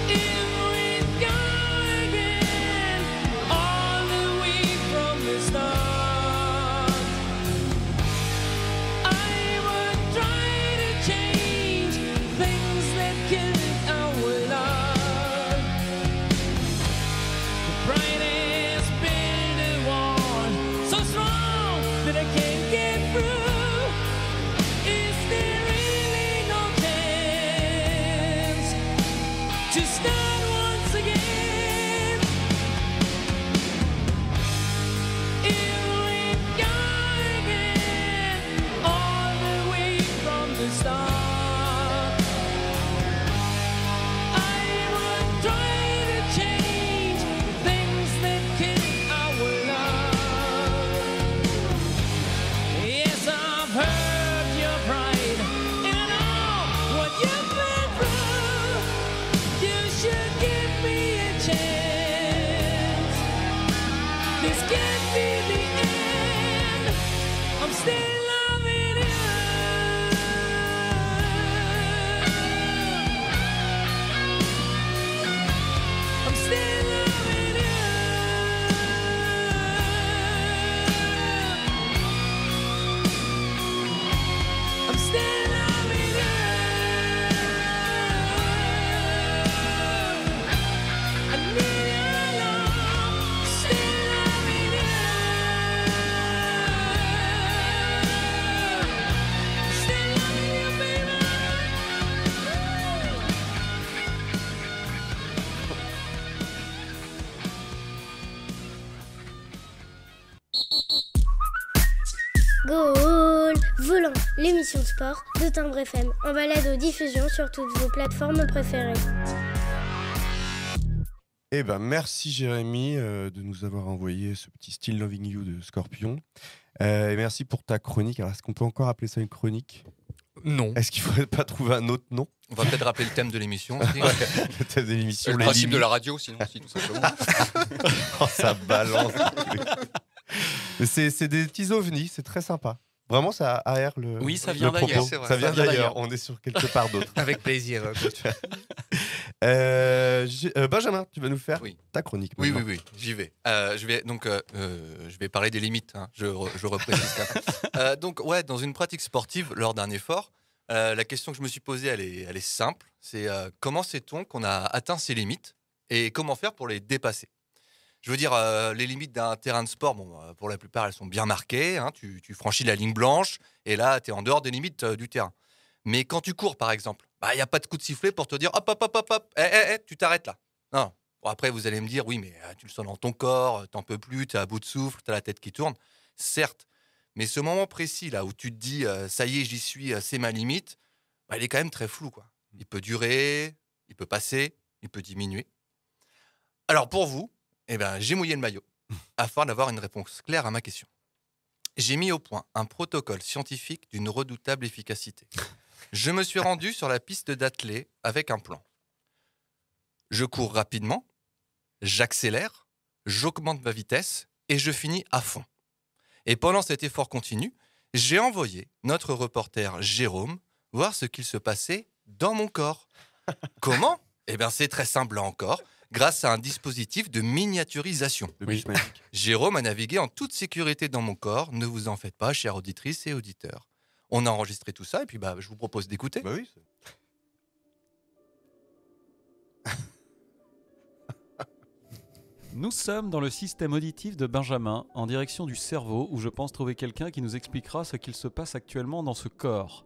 If we go again, all the way from the start, I would try to change things that killed our love. The brightest building wall, so strong that I can't get through. Is there really no chance to start once again? If we go again, all the way from the start, I would try to change things that kill our love. Yes, I've heard your pride, and I know what you've been through. You should give me a chance. This can't be the end. I'm still loving you. I'm still loving you. I'm still loving you. Timbre, l'émission de sport de Timbre FM, en balade aux diffusions sur toutes vos plateformes préférées. Eh ben, merci Jérémy de nous avoir envoyé ce petit Still Loving You de Scorpion. Et merci pour ta chronique. Alors, est-ce qu'on peut encore appeler ça une chronique ? Non. Est-ce qu'il ne faudrait pas trouver un autre nom ? On va peut-être rappeler le thème de l'émission aussi. Le thème de l'émission. Le principe de la radio, sinon, si, tout simplement. Oh, ça balance. C'est des petits ovnis, c'est très sympa. Vraiment, ça aère le. Oui, ça vient propos. d'ailleurs, c'est vrai. Ça vient d'ailleurs. On est sur quelque part d'autre. Avec plaisir. Benjamin, tu vas nous faire ta chronique. Oui, j'y vais. Je vais parler des limites. Hein. Je reprécise. Donc, ouais, dans une pratique sportive, lors d'un effort, la question que je me suis posée, elle est simple. C'est comment sait-on qu'on a atteint ses limites et comment faire pour les dépasser ? Je veux dire, les limites d'un terrain de sport, pour la plupart, elles sont bien marquées. Hein, tu franchis la ligne blanche et là, tu es en dehors des limites du terrain. Mais quand tu cours, par exemple, il n'y a pas de coup de sifflet pour te dire hop, tu t'arrêtes là. Non. Bon, après, vous allez me dire, oui, mais tu le sens dans ton corps, t'en peux plus, tu es à bout de souffle, tu as la tête qui tourne. Certes, mais ce moment précis là où tu te dis, ça y est, j'y suis, c'est ma limite, il est quand même très flou, quoi. Il peut durer, il peut passer, il peut diminuer. Alors pour vous, j'ai mouillé le maillot afin d'avoir une réponse claire à ma question. J'ai mis au point un protocole scientifique d'une redoutable efficacité. Je me suis rendu sur la piste d'athlée avec un plan. Je cours rapidement, j'accélère, j'augmente ma vitesse et je finis à fond. Et pendant cet effort continu, j'ai envoyé notre reporter Jérôme voir ce qu'il se passait dans mon corps. Comment ? C'est très simple là encore. Grâce à un dispositif de miniaturisation. Jérôme a navigué en toute sécurité dans mon corps. Ne vous en faites pas, chères auditrices et auditeurs. On a enregistré tout ça et puis je vous propose d'écouter. Bah oui. Nous sommes dans le système auditif de Benjamin, en direction du cerveau, où je pense trouver quelqu'un qui nous expliquera ce qu'il se passe actuellement dans ce corps.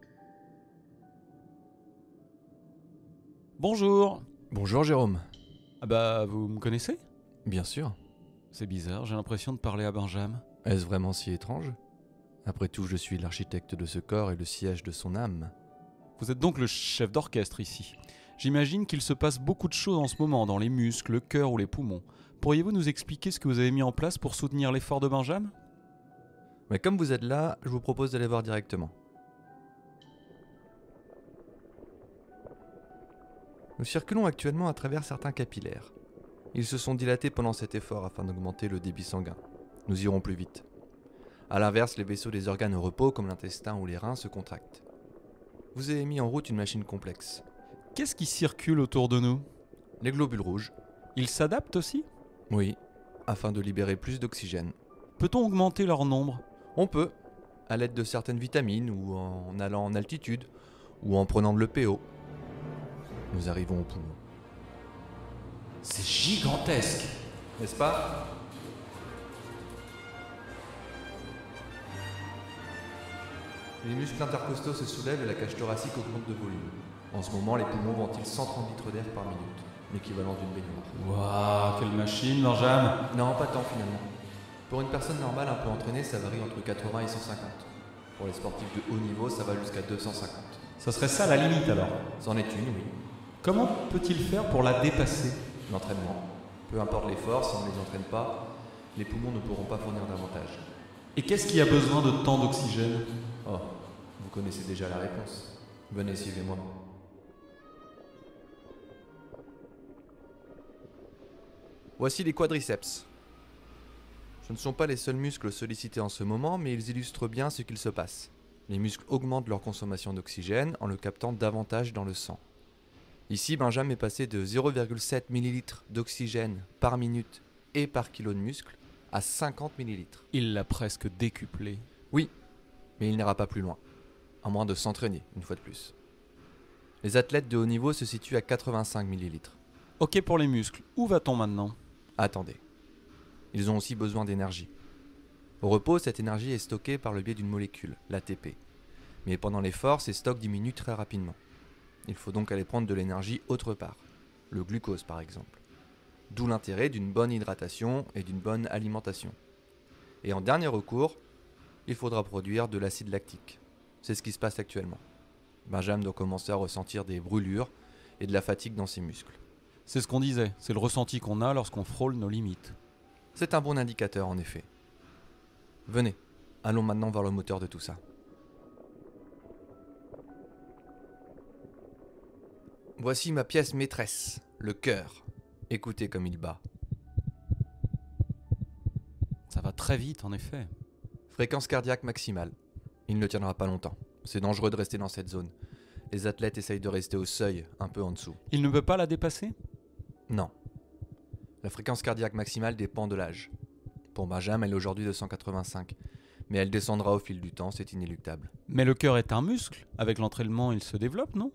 Bonjour. Bonjour Jérôme. Vous me connaissez ? Bien sûr. C'est bizarre, j'ai l'impression de parler à Benjamin. Est-ce vraiment si étrange ? Après tout, je suis l'architecte de ce corps et le siège de son âme. Vous êtes donc le chef d'orchestre ici. J'imagine qu'il se passe beaucoup de choses en ce moment, dans les muscles, le cœur ou les poumons. Pourriez-vous nous expliquer ce que vous avez mis en place pour soutenir l'effort de Benjamin ? Mais comme vous êtes là, je vous propose d'aller voir directement. Nous circulons actuellement à travers certains capillaires. Ils se sont dilatés pendant cet effort afin d'augmenter le débit sanguin. Nous irons plus vite. A l'inverse, les vaisseaux des organes au repos, comme l'intestin ou les reins, se contractent. Vous avez mis en route une machine complexe. Qu'est-ce qui circule autour de nous ? Les globules rouges. Ils s'adaptent aussi ? Oui, afin de libérer plus d'oxygène. Peut-on augmenter leur nombre ? On peut, à l'aide de certaines vitamines, ou en allant en altitude, ou en prenant de l'EPO. Nous arrivons au poumon. C'est gigantesque, n'est-ce pas ? Les muscles intercostaux se soulèvent et la cage thoracique augmente de volume. En ce moment, les poumons ventilent 130 litres d'air par minute, l'équivalent d'une baignoire. Waouh, quelle machine, Benjamin ! Non, pas tant finalement. Pour une personne normale un peu entraînée, ça varie entre 80 et 150. Pour les sportifs de haut niveau, ça va jusqu'à 250. Ça serait ça la limite alors ? C'en est une, oui. Comment peut-il faire pour la dépasser ? L'entraînement. Peu importe l'effort, si on ne les entraîne pas, les poumons ne pourront pas fournir davantage. Et qu'est-ce qui a besoin de tant d'oxygène ? Oh, vous connaissez déjà la réponse. Venez, suivez-moi. Voici les quadriceps. Ce ne sont pas les seuls muscles sollicités en ce moment, mais ils illustrent bien ce qu'il se passe. Les muscles augmentent leur consommation d'oxygène en le captant davantage dans le sang. Ici, Benjamin est passé de 0,7 ml d'oxygène par minute et par kilo de muscle à 50 ml. Il l'a presque décuplé. Oui, mais il n'ira pas plus loin, à moins de s'entraîner, une fois de plus. Les athlètes de haut niveau se situent à 85 ml. Ok pour les muscles, où va-t-on maintenant ? Attendez. Ils ont aussi besoin d'énergie. Au repos, cette énergie est stockée par le biais d'une molécule, l'ATP. Mais pendant l'effort, ces stocks diminuent très rapidement. Il faut donc aller prendre de l'énergie autre part, le glucose par exemple. D'où l'intérêt d'une bonne hydratation et d'une bonne alimentation. Et en dernier recours, il faudra produire de l'acide lactique. C'est ce qui se passe actuellement. Benjamin doit commencer à ressentir des brûlures et de la fatigue dans ses muscles. C'est ce qu'on disait, c'est le ressenti qu'on a lorsqu'on frôle nos limites. C'est un bon indicateur en effet. Venez, allons maintenant vers le moteur de tout ça. Voici ma pièce maîtresse, le cœur. Écoutez comme il bat. Ça va très vite en effet. Fréquence cardiaque maximale. Il ne tiendra pas longtemps. C'est dangereux de rester dans cette zone. Les athlètes essayent de rester au seuil, un peu en dessous. Il ne peut pas la dépasser ? Non. La fréquence cardiaque maximale dépend de l'âge. Pour Benjamin, elle est aujourd'hui de 185. Mais elle descendra au fil du temps, c'est inéluctable. Mais le cœur est un muscle. Avec l'entraînement, il se développe, non ?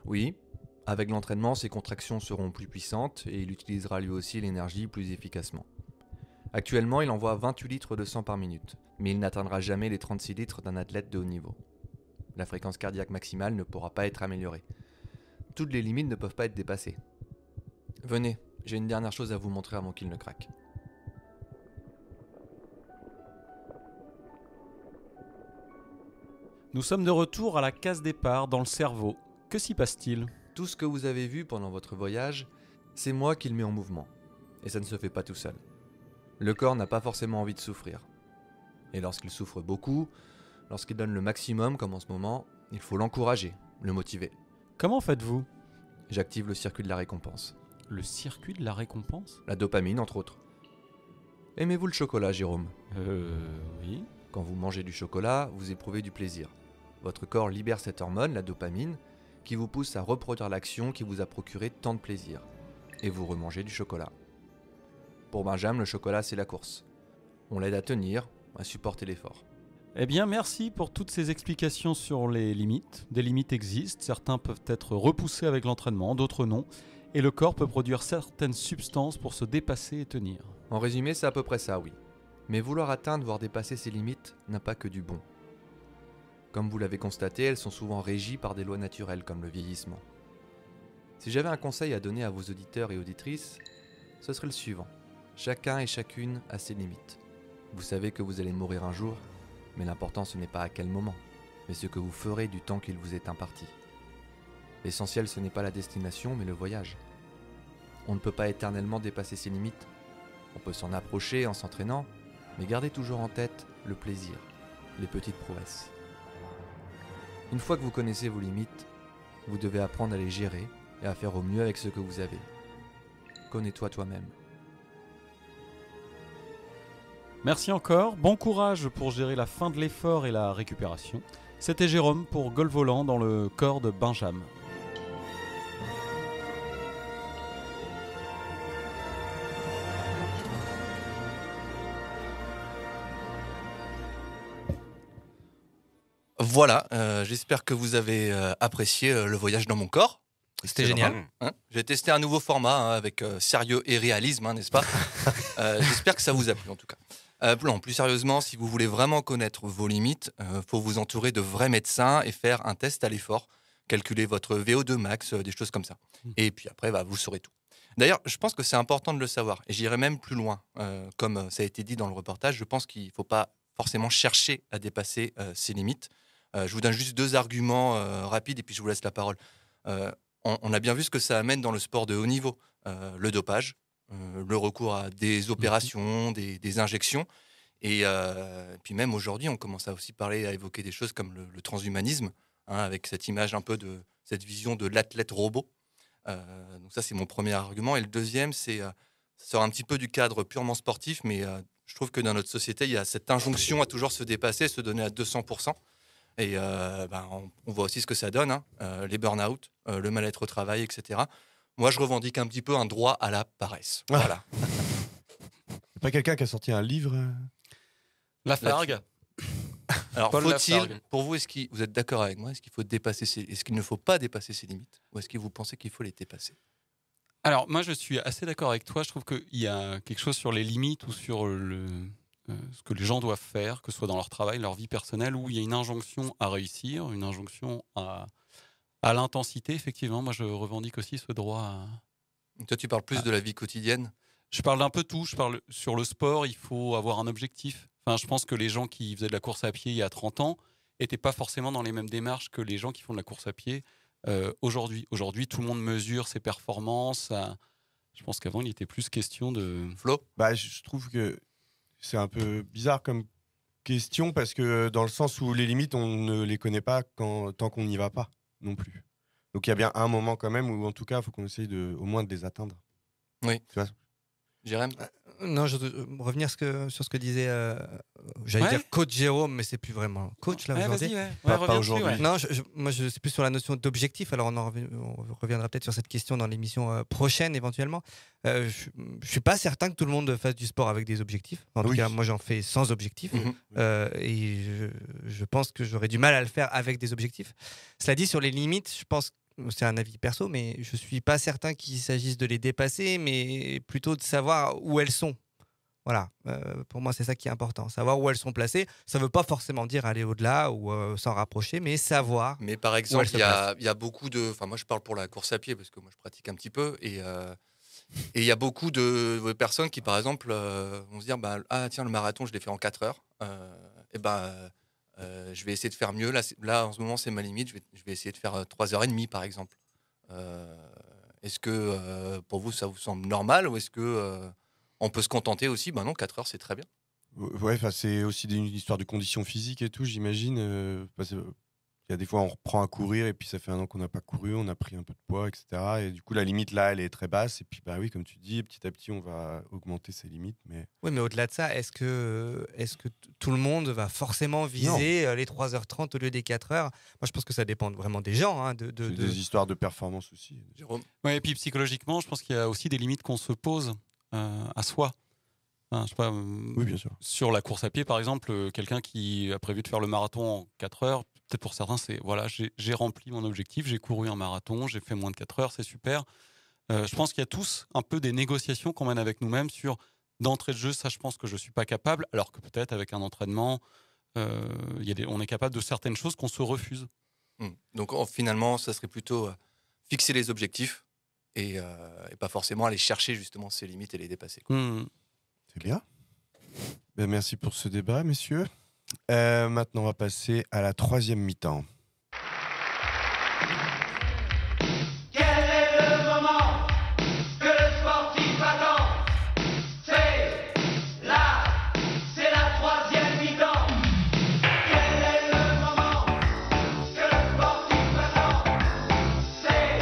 Oui. Avec l'entraînement, ses contractions seront plus puissantes et il utilisera lui aussi l'énergie plus efficacement. Actuellement, il envoie 28 litres de sang par minute, mais il n'atteindra jamais les 36 litres d'un athlète de haut niveau. La fréquence cardiaque maximale ne pourra pas être améliorée. Toutes les limites ne peuvent pas être dépassées. Venez, j'ai une dernière chose à vous montrer avant qu'il ne craque. Nous sommes de retour à la case départ dans le cerveau. Que s'y passe-t-il ? Tout ce que vous avez vu pendant votre voyage, c'est moi qui le mets en mouvement. Et ça ne se fait pas tout seul. Le corps n'a pas forcément envie de souffrir. Et lorsqu'il souffre beaucoup, lorsqu'il donne le maximum comme en ce moment, il faut l'encourager, le motiver. Comment faites-vous ? J'active le circuit de la récompense. Le circuit de la récompense ? La dopamine, entre autres. Aimez-vous le chocolat, Jérôme ? Oui. Quand vous mangez du chocolat, vous éprouvez du plaisir. Votre corps libère cette hormone, la dopamine, qui vous pousse à reproduire l'action qui vous a procuré tant de plaisir. Et vous remangez du chocolat. Pour Benjamin, le chocolat, c'est la course. On l'aide à tenir, à supporter l'effort. Eh bien, merci pour toutes ces explications sur les limites. Des limites existent, certains peuvent être repoussés avec l'entraînement, d'autres non. Et le corps peut produire certaines substances pour se dépasser et tenir. En résumé, c'est à peu près ça, oui. Mais vouloir atteindre, voire dépasser ces limites, n'a pas que du bon. Comme vous l'avez constaté, elles sont souvent régies par des lois naturelles comme le vieillissement. Si j'avais un conseil à donner à vos auditeurs et auditrices, ce serait le suivant. Chacun et chacune a ses limites. Vous savez que vous allez mourir un jour, mais l'important ce n'est pas à quel moment, mais ce que vous ferez du temps qu'il vous est imparti. L'essentiel ce n'est pas la destination, mais le voyage. On ne peut pas éternellement dépasser ses limites. On peut s'en approcher en s'entraînant, mais gardez toujours en tête le plaisir, les petites prouesses. Une fois que vous connaissez vos limites, vous devez apprendre à les gérer et à faire au mieux avec ce que vous avez. Connais-toi toi-même. Merci encore, bon courage pour gérer la fin de l'effort et la récupération. C'était Jérôme pour Golf Volant dans le corps de Benjamin. Voilà, j'espère que vous avez apprécié le voyage dans mon corps. C'était génial. J'ai testé un nouveau format avec sérieux et réalisme, n'est-ce pas? J'espère que ça vous a plu en tout cas. Non, plus sérieusement, si vous voulez vraiment connaître vos limites, faut vous entourer de vrais médecins et faire un test à l'effort, calculer votre VO2 max, des choses comme ça. Et puis après, vous saurez tout. D'ailleurs, je pense que c'est important de le savoir. Et j'irai même plus loin. Comme ça a été dit dans le reportage, je pense qu'il ne faut pas forcément chercher à dépasser ses limites. Je vous donne juste 2 arguments rapides et puis je vous laisse la parole. On a bien vu ce que ça amène dans le sport de haut niveau. Le dopage, le recours à des opérations, des injections. Et puis même aujourd'hui, on commence à aussi parler, à évoquer des choses comme le transhumanisme, avec cette image un peu de cette vision de l'athlète robot. Donc ça, c'est mon premier argument. Et le deuxième, ça sort un petit peu du cadre purement sportif, mais je trouve que dans notre société, il y a cette injonction à toujours se dépasser, se donner à 200%. Et on voit aussi ce que ça donne, les burn-out, le mal-être au travail, etc. Moi, je revendique un petit peu un droit à la paresse. Voilà. C'est pas quelqu'un qui a sorti un livre Lafargue. Alors, Paul faut-il, Lafargue. pour vous, vous êtes d'accord avec moi? Est-ce qu'il ne faut pas dépasser ses limites? Ou est-ce que vous pensez qu'il faut les dépasser? Alors, moi, je suis assez d'accord avec toi. Je trouve qu'il y a quelque chose sur les limites ou sur ce que les gens doivent faire, que ce soit dans leur travail, leur vie personnelle, où il y a une injonction à réussir, une injonction à l'intensité. Effectivement, moi, je revendique aussi ce droit à... Toi, tu parles plus de la vie quotidienne? Je parle d'un peu tout. Je parle sur le sport, il faut avoir un objectif. Enfin, je pense que les gens qui faisaient de la course à pied il y a 30 ans, n'étaient pas forcément dans les mêmes démarches que les gens qui font de la course à pied aujourd'hui. Aujourd'hui, tout le monde mesure ses performances. Je pense qu'avant, il était plus question de... Flo ? Je trouve que c'est un peu bizarre comme question parce que dans le sens où les limites, on ne les connaît pas tant qu'on n'y va pas non plus. Donc il y a bien un moment quand même où en tout cas, il faut qu'on essaye au moins de les atteindre. Oui. Tu vois ? Jérém ? Non, je veux revenir sur ce que disait, j'allais dire coach Jérôme, mais c'est plus vraiment coach là aujourd'hui. Pas aujourd'hui. Non, moi je suis plus sur la notion d'objectif. Alors on reviendra peut-être sur cette question dans l'émission prochaine éventuellement. Je suis pas certain que tout le monde fasse du sport avec des objectifs. En tout cas, moi j'en fais sans objectif. Et je pense que j'aurais du mal à le faire avec des objectifs. Cela dit, sur les limites, je pense c'est un avis perso, mais je ne suis pas certain qu'il s'agisse de les dépasser, mais plutôt de savoir où elles sont. Voilà, pour moi, c'est ça qui est important. Savoir où elles sont placées. Ça ne veut pas forcément dire aller au-delà ou s'en rapprocher, mais savoir. Mais par exemple, il y a beaucoup de... Enfin, moi, je parle pour la course à pied, parce que moi, je pratique un petit peu. Et il y a beaucoup de personnes qui, par exemple, vont se dire ah, tiens, le marathon, je l'ai fait en 4 heures. Je vais essayer de faire mieux. Là, en ce moment, c'est ma limite. Je vais essayer de faire 3h30, par exemple. Est-ce que pour vous, ça vous semble normal ou est-ce que on peut se contenter aussi ? Non, 4 heures, c'est très bien. Ouais, c'est aussi une histoire de conditions physiques et tout, j'imagine. Il y a des fois, on reprend à courir et puis ça fait 1 an qu'on n'a pas couru, on a pris un peu de poids, etc. Et du coup, la limite, là, elle est très basse. Et puis, oui, comme tu dis, petit à petit, on va augmenter ses limites. Oui, mais au-delà de ça, est-ce que tout le monde va forcément viser les 3h30 au lieu des 4h ? Moi, je pense que ça dépend vraiment des gens. Hein, des histoires de performance aussi. Jérôme ? Ouais, et puis psychologiquement, je pense qu'il y a aussi des limites qu'on se pose à soi. Enfin, je sais pas, oui, bien sûr. Sur la course à pied, par exemple, quelqu'un qui a prévu de faire le marathon en 4 heures, peut-être pour certains, c'est voilà, j'ai rempli mon objectif, j'ai couru un marathon, j'ai fait moins de 4 heures, c'est super. Je pense qu'il y a tous un peu des négociations qu'on mène avec nous-mêmes sur d'entrée de jeu, ça je pense que je ne suis pas capable, alors que peut-être avec un entraînement, on est capable de certaines choses qu'on se refuse. Donc finalement, ça serait plutôt fixer les objectifs et pas forcément aller chercher justement ces limites et les dépasser. C'est bien. Merci pour ce débat, messieurs. Maintenant, on va passer à la 3e mi-temps. Quel est le moment que le sportif attend ? C'est la 3e mi-temps. Quel est le moment que le sportif attend ? C'est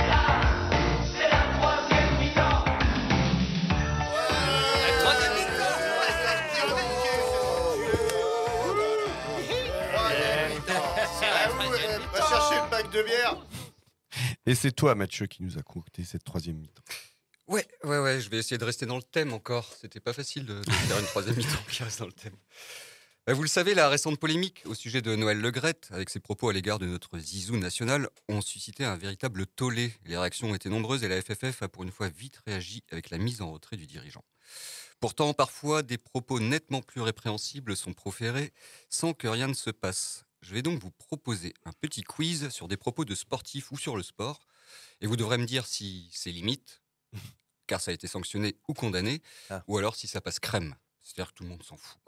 la 3e mi-temps. La 3e mi-temps. Va chercher le pack de bière. Et c'est toi, Mathieu, qui nous a concocté cette 3e mi-temps. Ouais, je vais essayer de rester dans le thème encore. C'était pas facile de faire une 3e mi-temps qui reste dans le thème. Vous le savez, la récente polémique au sujet de Noël Le Graët, avec ses propos à l'égard de notre zizou national, ont suscité un véritable tollé. Les réactions ont été nombreuses et la FFF a pour une fois vite réagi avec la mise en retrait du dirigeant. Pourtant, parfois, des propos nettement plus répréhensibles sont proférés sans que rien ne se passe. Je vais donc vous proposer un petit quiz sur des propos de sportifs ou sur le sport. Et vous devrez me dire si c'est limite, car ça a été sanctionné ou condamné, ou alors si ça passe crème. C'est-à-dire que tout le monde s'en fout.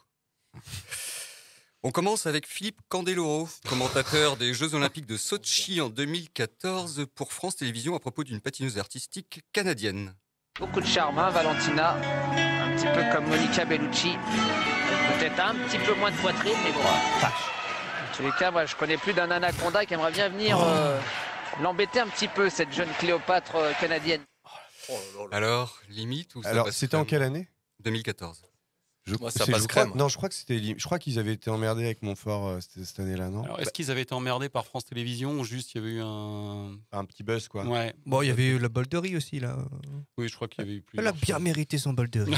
On commence avec Philippe Candeloro, commentateur des Jeux Olympiques de Sotchi en 2014 pour France Télévisions à propos d'une patineuse artistique canadienne. Beaucoup de charme, hein, Valentina. Un petit peu comme Monica Bellucci. Peut-être un petit peu moins de poitrine, mais bon. En tous les cas, moi, je connais plus d'un anaconda qui aimerait bien venir l'embêter un petit peu, cette jeune Cléopâtre canadienne. Alors, limite ou ça Alors, passe c'était crème en quelle année ? 2014. Moi, ça passe crème. Non, je crois qu'ils avaient été emmerdés avec Montfort cette année-là, non ? Alors, est-ce qu'ils avaient été emmerdés par France Télévisions ou juste il y avait eu un petit buzz, quoi. Ouais. Bon, il y avait eu la bol de riz aussi, là. Oui, je crois qu'il y avait eu plus. Elle a bien mérité son bol de riz.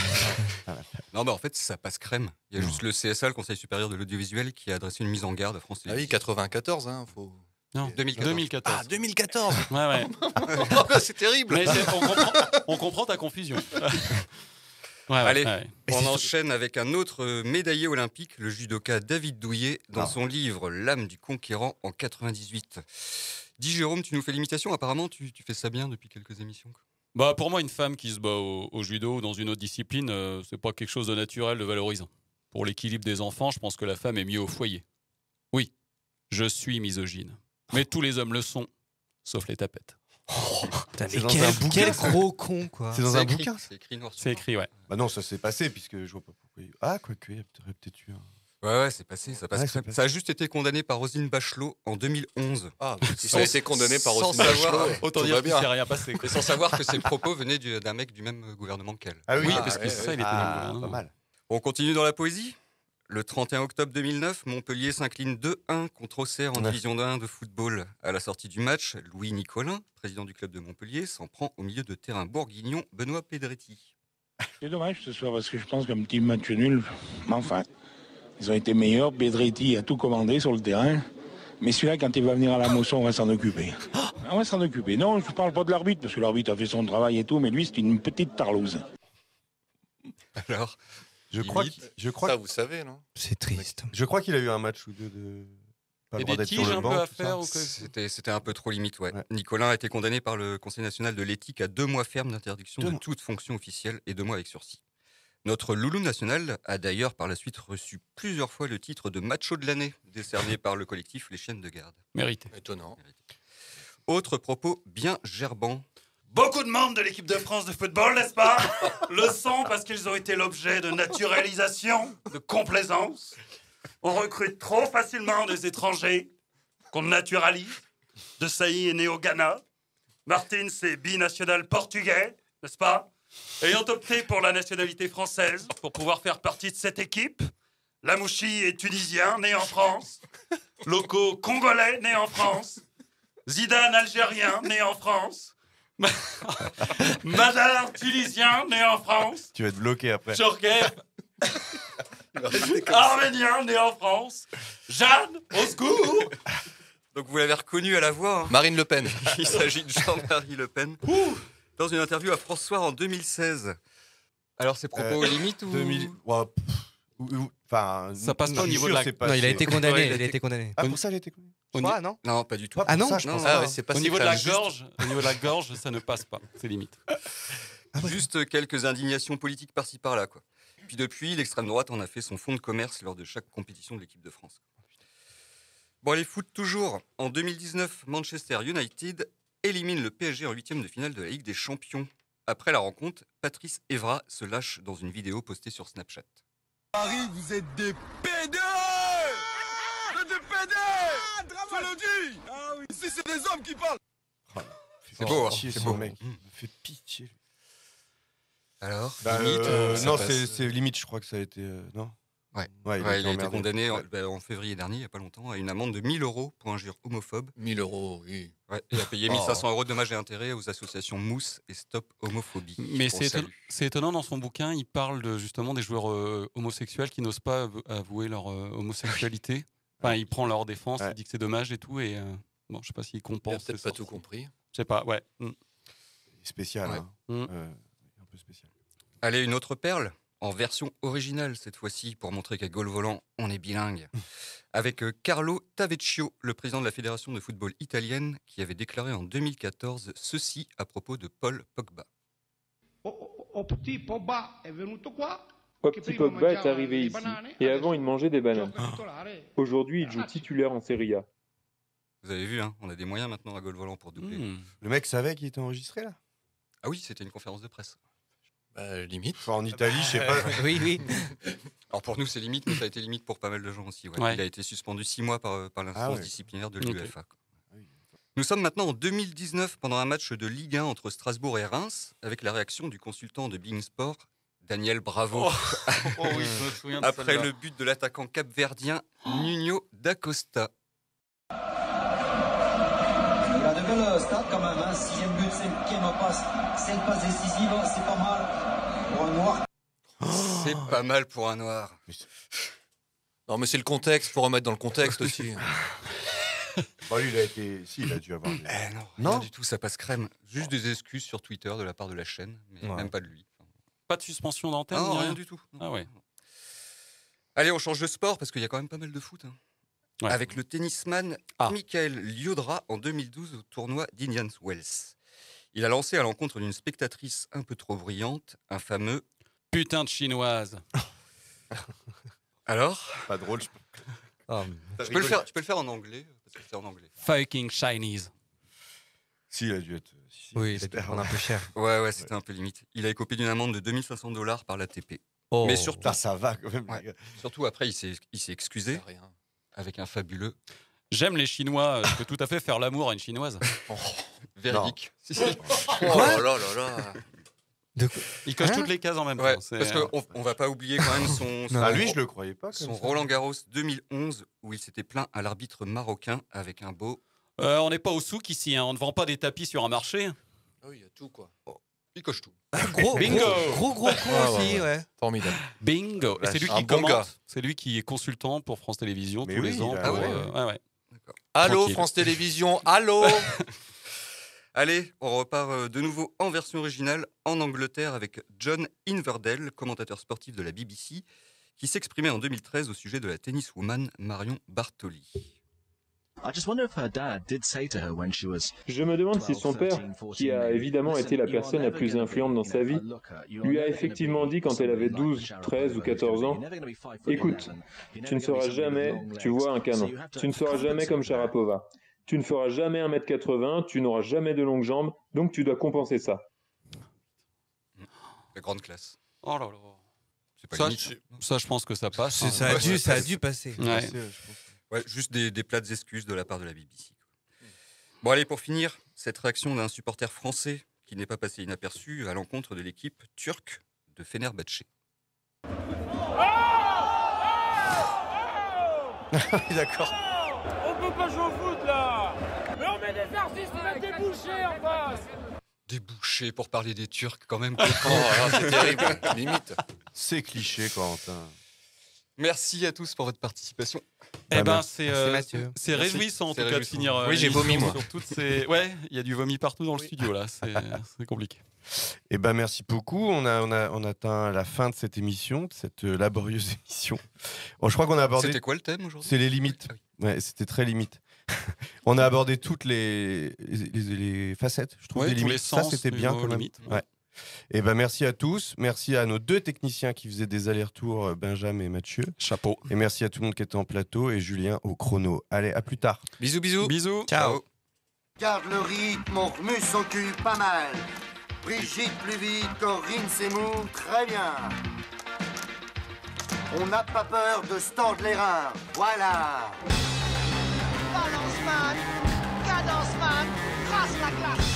Non, mais en fait, ça passe crème. Il y a juste le CSA, le Conseil supérieur de l'audiovisuel, qui a adressé une mise en garde à France Ah Télévisions. oui, 94, hein, faut... Non, 2014. Ah, 2014. Ouais. C'est terrible. Mais on comprend ta confusion. Allez, on enchaîne avec un autre médaillé olympique, le judoka David Douillet, dans son livre L'âme du conquérant en 98. Dis Jérôme, tu nous fais l'imitation, apparemment tu fais ça bien depuis quelques émissions. Bah, pour moi, une femme qui se bat au judo ou dans une autre discipline, c'est pas quelque chose de naturel, de valorisant. Pour l'équilibre des enfants, je pense que la femme est mieux au foyer. Oui, je suis misogyne. Mais tous les hommes le sont, sauf les tapettes. Putain, C'est mais dans quel, un bouquin, quel ça. gros con, quoi. C'est dans un bouquin. C'est écrit noir sur C'est blanc. écrit, ouais. Bah non, ça s'est passé, puisque je vois pas pourquoi. Ah, quoique, il y aurait peut-être eu un. Ouais, c'est passé, ça passe Ouais, crème. c'est passé. Ça a juste été condamné par Roselyne Bachelot en 2011. Ah, si ça a été condamné par Roselyne savoir, Bachelot, Autant tout dire va qu'il bien. s'est rien passé. et sans savoir que ses propos venaient d'un mec du même gouvernement qu'elle. Ah oui, Oui, ah, parce que ouais, ça, ouais. il était dans le gouvernement. Pas mal. On continue dans la poésie. Le 31 octobre 2009, Montpellier s'incline 2-1 contre Auxerre en Ouais. division 1 de football. À la sortie du match, Louis Nicolin, président du club de Montpellier, s'en prend au milieu de terrain bourguignon Benoît Pedretti. C'est dommage ce soir parce que je pense qu'un petit match nul, mais enfin, ils ont été meilleurs. Pedretti a tout commandé sur le terrain. Mais celui-là, quand il va venir à la moisson, on va s'en occuper. On va s'en occuper. Non, je ne parle pas de l'arbitre, parce que l'arbitre a fait son travail et tout, mais lui, c'est une petite tarlouse. Alors, Je crois Ça, vous savez, non? C'est triste. Je crois qu'il a eu un match ou deux de. Pas Et le droit des d'être sur tiges le un peu banc. à tout ça. faire ou que... c'était un peu trop limite, ouais. Ouais. Nicolin a été condamné par le Conseil national de l'éthique à 2 mois ferme d'interdiction 2 de mois. toute fonction officielle et 2 mois avec sursis. Notre loulou national a d'ailleurs par la suite reçu plusieurs fois le titre de macho de l'année, décerné par le collectif Les Chiennes de Garde. Mérité. Étonnant. Autre propos bien gerbant. Beaucoup de membres de l'équipe de France de football, n'est-ce pas? Le sont parce qu'ils ont été l'objet de naturalisation, de complaisance. On recrute trop facilement des étrangers qu'on naturalise. De Sailly est né au Ghana. Martins est binational portugais, n'est-ce pas? Ayant opté pour la nationalité française pour pouvoir faire partie de cette équipe, Lamouchi est tunisien, né en France. Loco congolais, né en France. Zidane algérien, né en France. Madar tunisien, né en France. Tu vas être bloqué après. Djorkaeff, arménien, né en France. Jeanne, au secours. Donc vous l'avez reconnu à la voix. Hein. Marine Le Pen. Il s'agit de Jean-Marie Le Pen. Dans une interview à France Soir en 2016. Alors ses propos limites ou 2000. Ouais, enfin, Ça passe pas au niveau de la. Non, il a été condamné. Ouais, Il a été condamné. Ah, pour ça, il a été condamné. Je crois, non? Non, pas du tout. Ah non? Ça, je pense Ah, pas. ouais, c'est pas Au si niveau de clair. la gorge, au niveau de la gorge, ça ne passe pas. C'est limite. Juste quelques indignations politiques par-ci par-là, quoi. Puis depuis, l'extrême droite en a fait son fonds de commerce lors de chaque compétition de l'équipe de France. Bon, allez, foot toujours. En 2019, Manchester United élimine le PSG en 8e de finale de la Ligue des Champions. Après la rencontre, Patrice Evra se lâche dans une vidéo postée sur Snapchat. Paris, vous êtes des PD! Vous êtes des PD! Je le dis! Ah oui, ici, c'est des hommes qui parlent! C'est beau, hein, Pitié, c'est ce beau. mec. Il me fait pitié. Alors, Bah, limite, non, ça passe. c'est limite, je crois que ça a été. Non. Ouais, Ouais, il a été emmerdé. condamné Ouais. en février dernier, il n'y a pas longtemps, à une amende de 1 000 € pour injure homophobe. 1 000 €, oui. Ouais, et a payé 1 500 € de dommages et intérêts aux associations Mousse et Stop Homophobie. Mais On c'est salue. étonnant, dans son bouquin, il parle justement des joueurs homosexuels qui n'osent pas avouer leur homosexualité. Enfin, il prend leur défense, Ouais. il dit que c'est dommage et tout. Et bon, je sais pas s'il Il a compense. peut-être c'est pas tout sorti. compris. Je sais pas, ouais. Spécial. Ouais. Hein. Un peu spécial. Allez, une autre perle, en version originale cette fois-ci, pour montrer qu'à Gol Volant, on est bilingue. Avec Carlo Tavecchio, le président de la Fédération de football italienne, qui avait déclaré en 2014 ceci à propos de Paul Pogba. Petit Pogba est venu quoi? Petit Pogba est arrivé ici, et avant il mangeait des bananes. Aujourd'hui il joue titulaire en Serie A. Vous avez vu, hein, on a des moyens maintenant à Gol Volant pour doubler. Le mec savait qu'il était enregistré là? Ah oui, c'était une conférence de presse. Bah, limite. Enfin, en Italie, je sais pas. Oui, oui. Alors pour nous c'est limite, mais ça a été limite pour pas mal de gens aussi. Ouais. Ouais. Il a été suspendu 6 mois par l'instance ouais. disciplinaire de Ok. l'UEFA. quoi. Nous sommes maintenant en 2019 pendant un match de Ligue 1 entre Strasbourg et Reims, avec la réaction du consultant de Bein Sport, Daniel Bravo. Oh oui, je me souviens de Après celle-là. le but de l'attaquant capverdien Nuno da Costa. Il a de belles stats quand même, hein. 6e but, 5e passe, 5 passes décisives, c'est pas mal pour un noir. C'est pas mal pour un noir. Non, mais c'est le contexte, faut remettre dans le contexte aussi. Bah, lui, il a été. Si, il a dû avoir. Non, rien du tout, ça passe crème. Juste des excuses sur Twitter de la part de la chaîne, mais Ouais. même pas de lui. Pas de suspension d'antenne Non, ni rien du tout. Ah ouais. Allez, on change de sport parce qu'il y a quand même pas mal de foot. hein. Ouais. Avec le tennisman Michael Liodra en 2012 au tournoi d'Indian Wells. Il a lancé à l'encontre d'une spectatrice un peu trop brillante un fameux Putain de chinoise. Alors Pas drôle, je Tu peux le faire en anglais, parce que c'est en anglais. Fucking Chinese. Si, il a dû être. Oui, il a dû prendre un peu cher. Ouais, c'était un peu limite. Il a écopé d'une amende de $2500 par l'ATP. Oh, mais surtout, ça va quand même. Ouais, surtout après, il s'est excusé avec un fabuleux. J'aime les Chinois, je peux tout à fait faire l'amour à une Chinoise. Véridique. Si. Oh là là là là. Il coche toutes les cases en même temps. Parce qu'on va pas oublier quand même son lui, je le croyais pas. Son Roland Garros 2011 où il s'était plaint à l'arbitre marocain avec un beau. On n'est pas au souk ici, hein. On ne vend pas des tapis sur un marché. Ah oui, il y a tout quoi. Il coche tout. Bingo. Gros coup aussi, ouais. Formidable. Bingo. Et c'est lui qui commente. C'est lui qui est consultant pour France Télévisions tous les ans. Ouais. Allô, Tranquille. France Télévisions, allô. Allez, on repart de nouveau en version originale en Angleterre avec John Inverdale, commentateur sportif de la BBC, qui s'exprimait en 2013 au sujet de la tenniswoman Marion Bartoli. Je me demande si son père, qui a évidemment été la personne la plus influente dans sa vie, lui a effectivement dit quand elle avait 12, 13 ou 14 ans, « Écoute, tu ne seras jamais, tu vois, un canon. Tu ne seras jamais comme Sharapova. Tu ne feras jamais 1m80, tu n'auras jamais de longues jambes, donc tu dois compenser ça. » La grande classe. Oh là là. C'est pas Ça, limite. ça, je pense que ça passe. Ça a dû passer. Ouais. Ouais, juste des plates excuses de la part de la BBC. Bon, allez, pour finir, cette réaction d'un supporter français qui n'est pas passé inaperçu à l'encontre de l'équipe turque de Fenerbahçe. D'accord. On peut pas jouer au foot là. Mais on met des artistes, on met des bouchées en face. Des bouchées pour parler des Turcs quand même. C'est terrible, limite. C'est cliché, Corentin. Merci à tous pour votre participation. Eh ben, Mathieu. c'est réjouissant en tout cas de finir. Oui, j'ai vomi, moi. Sur toutes ces... Ouais, il y a du vomi partout dans le studio là. C'est compliqué. Eh ben, merci beaucoup. On atteint la fin de cette émission, de cette laborieuse émission. Bon, je crois qu'on a abordé. C'était quoi le thème aujourd'hui ? C'est les limites. Ouais, c'était très limite. On a abordé toutes les facettes, je trouve, Ouais, des tous limites. les Ça, sens, c'était bien quand même. limites. Ouais. Et ben merci à tous, merci à nos deux techniciens qui faisaient des allers-retours, Benjamin et Mathieu. Chapeau. Et merci à tout le monde qui était en plateau et Julien au chrono. Allez, à plus tard. Bisous, bisous. Bisous. Ciao. Garde le rythme, on remue son cul pas mal. Brigitte plus vite, Corinne Seymour, très bien. On n'a pas peur de se tordre les reins, voilà. Balance man, cadence man, trace la glace.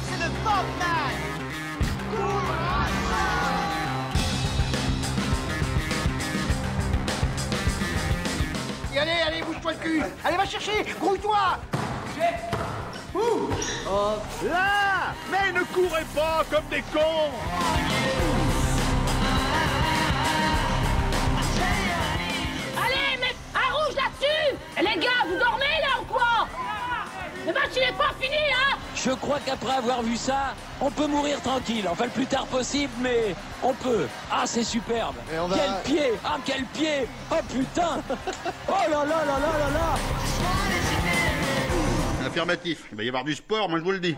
C'est le Bob man. Et allez, bouge-toi le cul. Allez, va chercher, grouille-toi. Là. Mais ne courez pas comme des cons. Allez, mets un rouge là-dessus. Les gars, vous dormez là ou quoi? Le match il est pas fini, hein? Je crois qu'après avoir vu ça, on peut mourir tranquille. Enfin, le plus tard possible, mais on peut. Ah, c'est superbe. Quel pied! Ah, quel pied! Oh putain! Oh là là là là là là! Affirmatif. Il va y avoir du sport, moi je vous le dis.